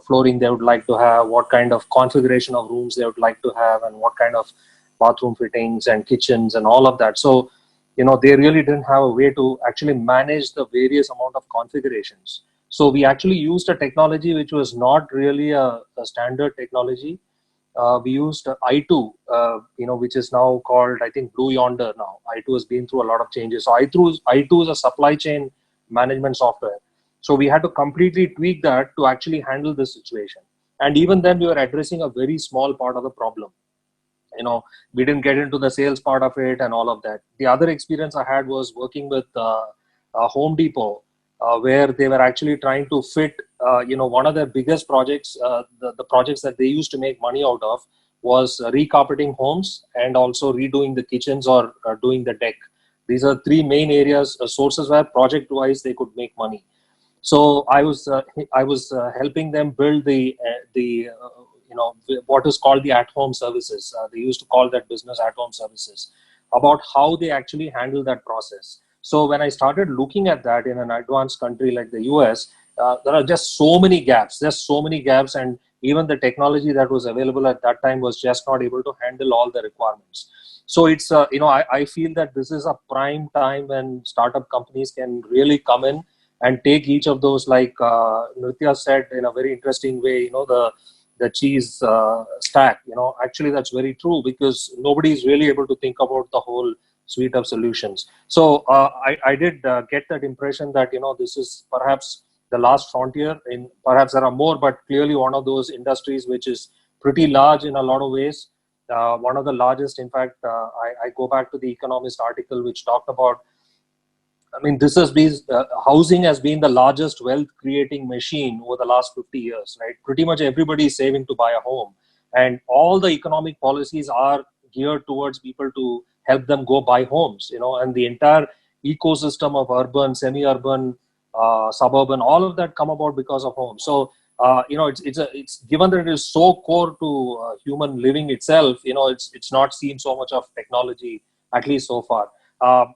flooring they would like to have, what kind of configuration of rooms they would like to have, and what kind of bathroom fittings and kitchens and all of that. So, they really didn't have a way to actually manage the various amount of configurations. So we actually used a technology which was not really a standard technology. We used i2, which is now called, I think, Blue Yonder now. i2 has been through a lot of changes. So i2 is a supply chain management software. So we had to completely tweak that to actually handle this situation. And even then, we were addressing a very small part of the problem. We didn't get into the sales part of it and all of that. The other experience I had was working with Home Depot, where they were actually trying to fit, one of their biggest projects, the projects that they used to make money out of was recarpeting homes and also redoing the kitchens or doing the deck. These are three main areas, sources where project-wise they could make money. So I was helping them build the what is called the at-home services. They used to call that business at-home services, about how they actually handle that process. So when I started looking at that in an advanced country like the US, there are just so many gaps, and even the technology that was available at that time was just not able to handle all the requirements. So it's, I feel that this is a prime time when startup companies can really come in and take each of those, like Nritya said in a very interesting way, the cheese stack, actually that's very true, because nobody is really able to think about the whole suite of solutions. So I did get that impression that, this is perhaps the last frontier. Perhaps there are more, but clearly one of those industries which is pretty large in a lot of ways. One of the largest, in fact, I go back to the Economist article which talked about, this has been, housing has been the largest wealth creating machine over the last 50 years, right? Pretty much everybody is saving to buy a home, and all the economic policies are geared towards people to help them go buy homes, and the entire ecosystem of urban, semi-urban, suburban, all of that come about because of homes. So, it's given that it is so core to human living itself, it's not seen so much of technology, at least so far.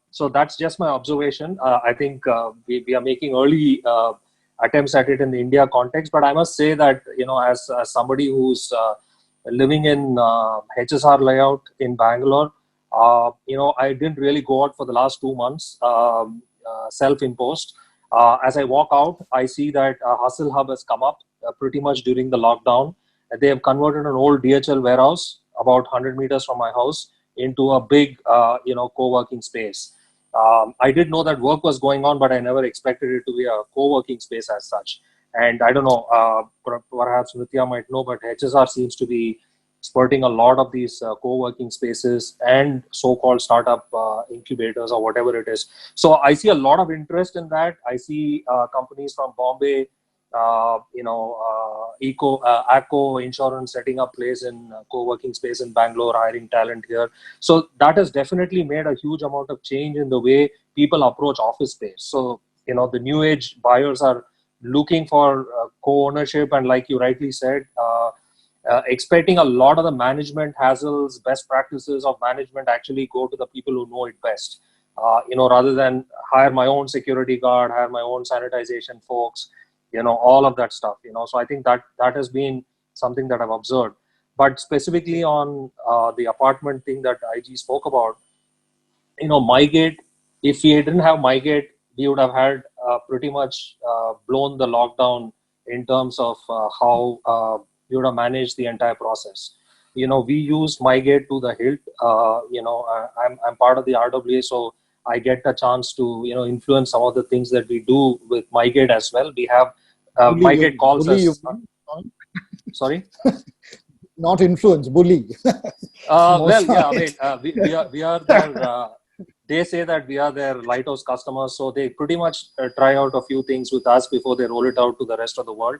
So that's just my observation. I think we are making early attempts at it in the India context, but I must say that, as somebody who's living in HSR layout in Bangalore, I didn't really go out for the last 2 months, self-imposed. As I walk out, I see that Hustle Hub has come up pretty much during the lockdown. They have converted an old DHL warehouse about 100 meters from my house into a big, co-working space. I did know that work was going on, but I never expected it to be a co-working space as such. And I don't know, perhaps Nritya might know, but HSR seems to be spurting a lot of these co-working spaces and so-called startup incubators or whatever it is. So I see a lot of interest in that. I see companies from Bombay, ACO Insurance setting up place in co-working space in Bangalore, hiring talent here. So that has definitely made a huge amount of change in the way people approach office space. So, the new age buyers are looking for co-ownership, and like you rightly said, expecting a lot of the management hassles, best practices of management actually go to the people who know it best, rather than hire my own security guard, hire my own sanitization folks, all of that stuff, So I think that has been something that I've observed. But specifically on the apartment thing that IG spoke about, MyGate, if we didn't have MyGate, we would have had pretty much blown the lockdown in terms of how we would have managed the entire process. We used MyGate to the hilt. I'm part of the RWA, so I get a chance to influence some of the things that we do with MyGate as well. We have MyGate calls us. Sorry. Not influence, bully. Well, yeah. We are their. They say that we are their lighthouse customers, so they pretty much try out a few things with us before they roll it out to the rest of the world.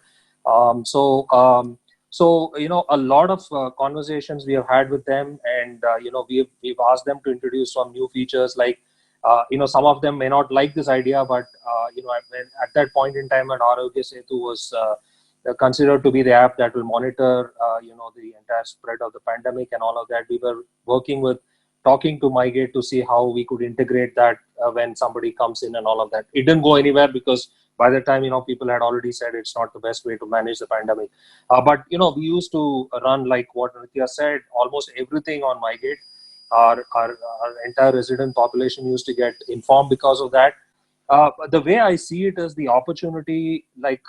So, a lot of conversations we have had with them, and, we've asked them to introduce some new features like, some of them may not like this idea, but, at that point in time when Arogya Setu was considered to be the app that will monitor, the entire spread of the pandemic and all of that, we were talking to MyGate to see how we could integrate that when somebody comes in and all of that. It didn't go anywhere because by the time, people had already said it's not the best way to manage the pandemic. But, we used to run, like what Nitya said, almost everything on MyGate. Our entire resident population used to get informed because of that. The way I see it is the opportunity, like,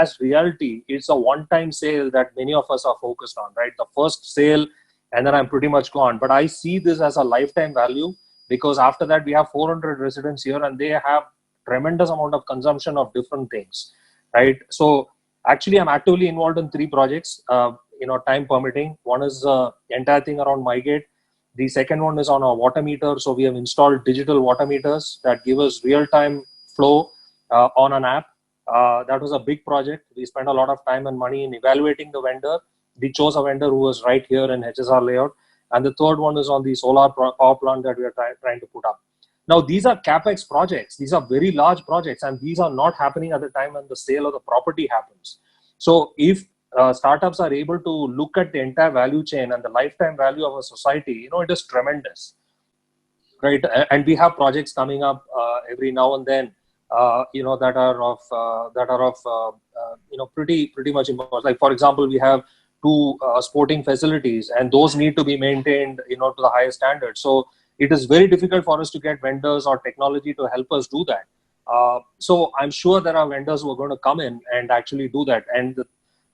as reality, it's a one-time sale that many of us are focused on, right? The first sale, and then I'm pretty much gone. But I see this as a lifetime value, because after that, we have 400 residents here and they have tremendous amount of consumption of different things, right? So actually, I'm actively involved in 3 projects, time permitting. One is the entire thing around MyGate. The second one is on a water meter. So we have installed digital water meters that give us real-time flow on an app. That was a big project. We spent a lot of time and money in evaluating the vendor. We chose a vendor who was right here in HSR layout. And the third one is on the solar power plant that we are trying to put up. Now, these are CapEx projects. These are very large projects, and these are not happening at the time when the sale of the property happens. So if startups are able to look at the entire value chain and the lifetime value of a society, it is tremendous, right? And we have projects coming up every now and then, that are of pretty much important. Like, for example, we have 2 sporting facilities, and those need to be maintained, to the highest standards. So it is very difficult for us to get vendors or technology to help us do that. So I'm sure there are vendors who are going to come in and actually do that. And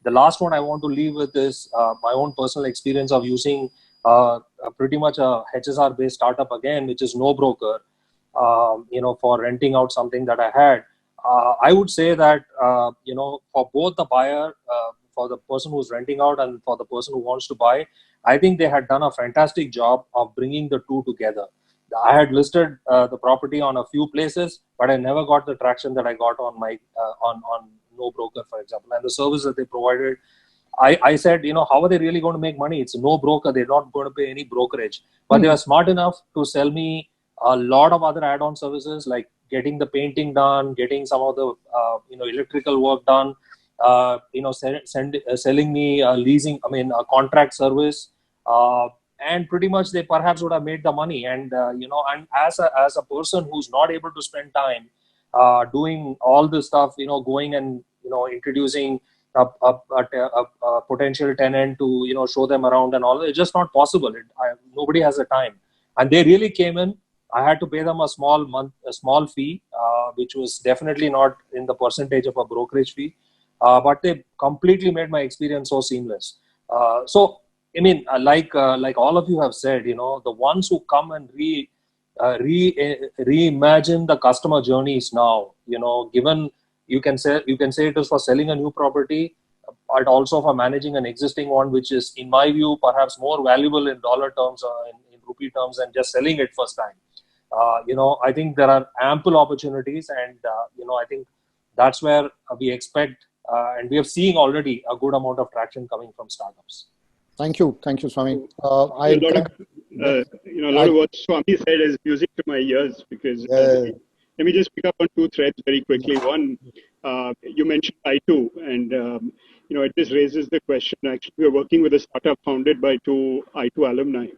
the last one I want to leave with is my own personal experience of using pretty much a HSR based startup again, which is NoBroker, for renting out something that I had. I would say that, for both the buyer, for the person who's renting out and for the person who wants to buy, I think they had done a fantastic job of bringing the two together. I had listed the property on a few places, but I never got the traction that I got on my on NoBroker, for example. And the service that they provided, I said, how are they really going to make money? It's NoBroker. They're not going to pay any brokerage. But they are smart enough to sell me a lot of other add-on services, like getting the painting done, getting some of the electrical work done, selling me a contract service. And pretty much they perhaps would have made the money. And, and as a person who's not able to spend time doing all this stuff, going and, introducing a potential tenant to, show them around and all, it's just not possible. Nobody has the time. And they really came in. I had to pay them a small fee, which was definitely not in the percentage of a brokerage fee. But they completely made my experience so seamless. So, I mean, like all of you have said, the ones who come and reimagine the customer journeys now, given you can say it is for selling a new property, but also for managing an existing one, which is, in my view, perhaps more valuable in dollar terms or in rupee terms than just selling it first time. I think there are ample opportunities, and I think that's where we expect, and we are seeing already a good amount of traction coming from startups. Thank you, Swami. A lot of what Swami said is music to my ears, because let me just pick up on 2 threads very quickly. One, you mentioned I2, and it just raises the question. Actually, we are working with a startup founded by 2 I2 alumni.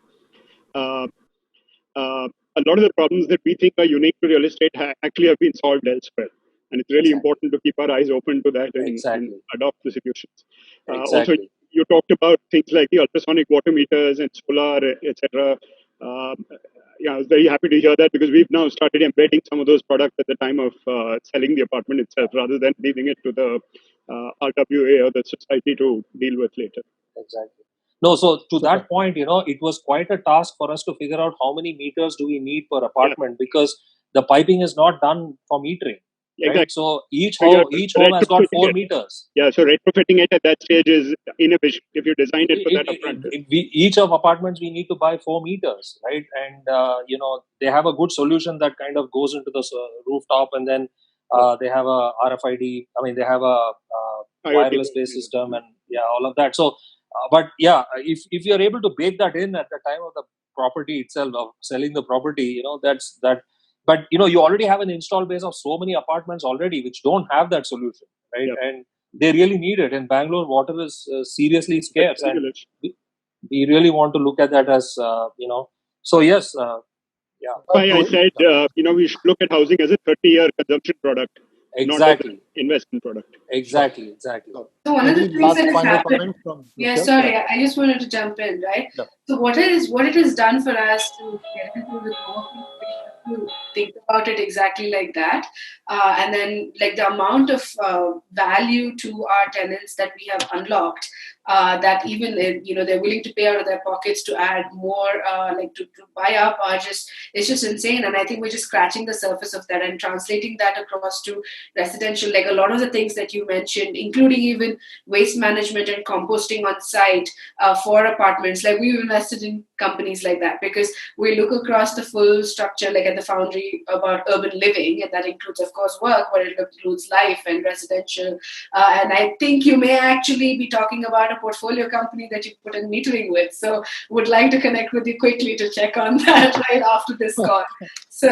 A lot of the problems that we think are unique to real estate actually have been solved elsewhere. And it's really important to keep our eyes open to that and adopt the solutions. Also, you talked about things like the ultrasonic water meters and solar, etc. I was very happy to hear that, because we've now started embedding some of those products at the time of selling the apartment itself, rather than leaving it to the RWA or the society to deal with later. Exactly. No, so to that point, it was quite a task for us to figure out how many meters do we need per apartment, because the piping is not done for metering. Right? Exactly. So each home has got 4 meters. Yeah, so retrofitting it at that stage is inefficient if you designed it for that upfront. Each of apartments, we need to buy 4 meters, right? And, they have a good solution that kind of goes into the rooftop, and then they have a RFID, they have a wireless-based system, and all of that. So, but yeah, if you're able to bake that in at the time of the property itself, of selling the property, that's that. But you already have an install base of so many apartments already which don't have that solution, right? Yep. And they really need it. In Bangalore, water is seriously scarce, and Village. we really want to look at that as So yes, yeah, Why I said we should look at housing as a 30-year consumption product, exactly, not as an investment product. exactly. So, So one of the any things last that has final happened. comment from Yeah, Nitya? sorry, I just wanted to jump in, right? Yeah. So what it has done for us to get into the co-working space, to think about it exactly like that, and then like the amount of value to our tenants that we have unlocked, that even they're willing to pay out of their pockets to add more, like to buy up, it's just insane. And I think we're just scratching the surface of that and translating that across to residential. Like a lot of the things that you mentioned, including even waste management and composting on site for apartments. Like we've invested in companies like that because we look across the full structure, like at the Foundry, about urban living, and that includes, of course, work, but it includes life and residential. And I think you may actually be talking about a portfolio company that you put in metering with. So would like to connect with you quickly to check on that right after this call. So,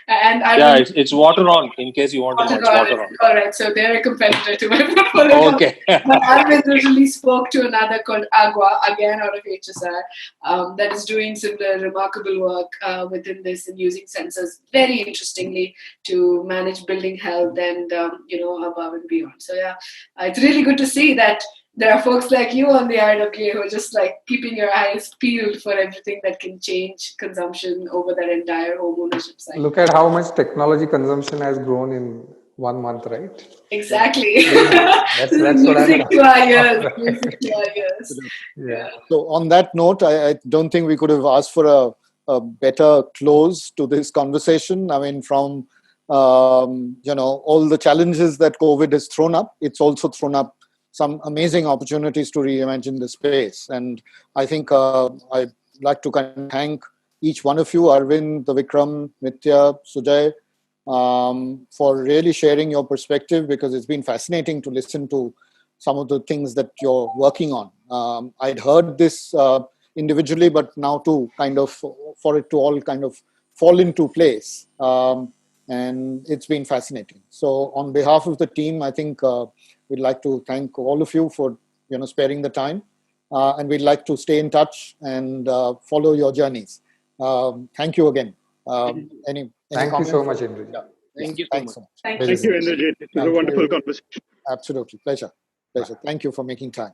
and I it's Water On, in case you want to know. It's Water On. all right, so they're a competitor to my portfolio. Okay. But Arvind recently spoke to another called Agua, again out of HSR, that is doing similar remarkable work within this and using sensors very interestingly to manage building health and above and beyond. So yeah, it's really good to see that there are folks like you on the RWA who are just like keeping your eyes peeled for everything that can change consumption over that entire home ownership cycle. Look at how much technology consumption has grown in 1 month, right? Exactly. That's what I'm Music to our ears. Music to our ears. Yeah. So on that note, I don't think we could have asked for a better close to this conversation. I mean, from all the challenges that COVID has thrown up, it's also thrown up some amazing opportunities to reimagine the space. And I think I'd like to kind of thank each one of you, Arvind, Vikram, Nitya, Sujay, for really sharing your perspective, because it's been fascinating to listen to some of the things that you're working on. I'd heard this individually, but now to kind of, for it to all kind of fall into place. And it's been fascinating. So on behalf of the team, I think we'd like to thank all of you for sparing the time. And we'd like to stay in touch and follow your journeys. Thank you again. Any Thank you so much, Indrajit. Yeah. Thank you so Thanks much. so much. Thank Very you. Thank you, Indrajit. It was a wonderful conversation. Absolutely. Pleasure. Thank you for making time.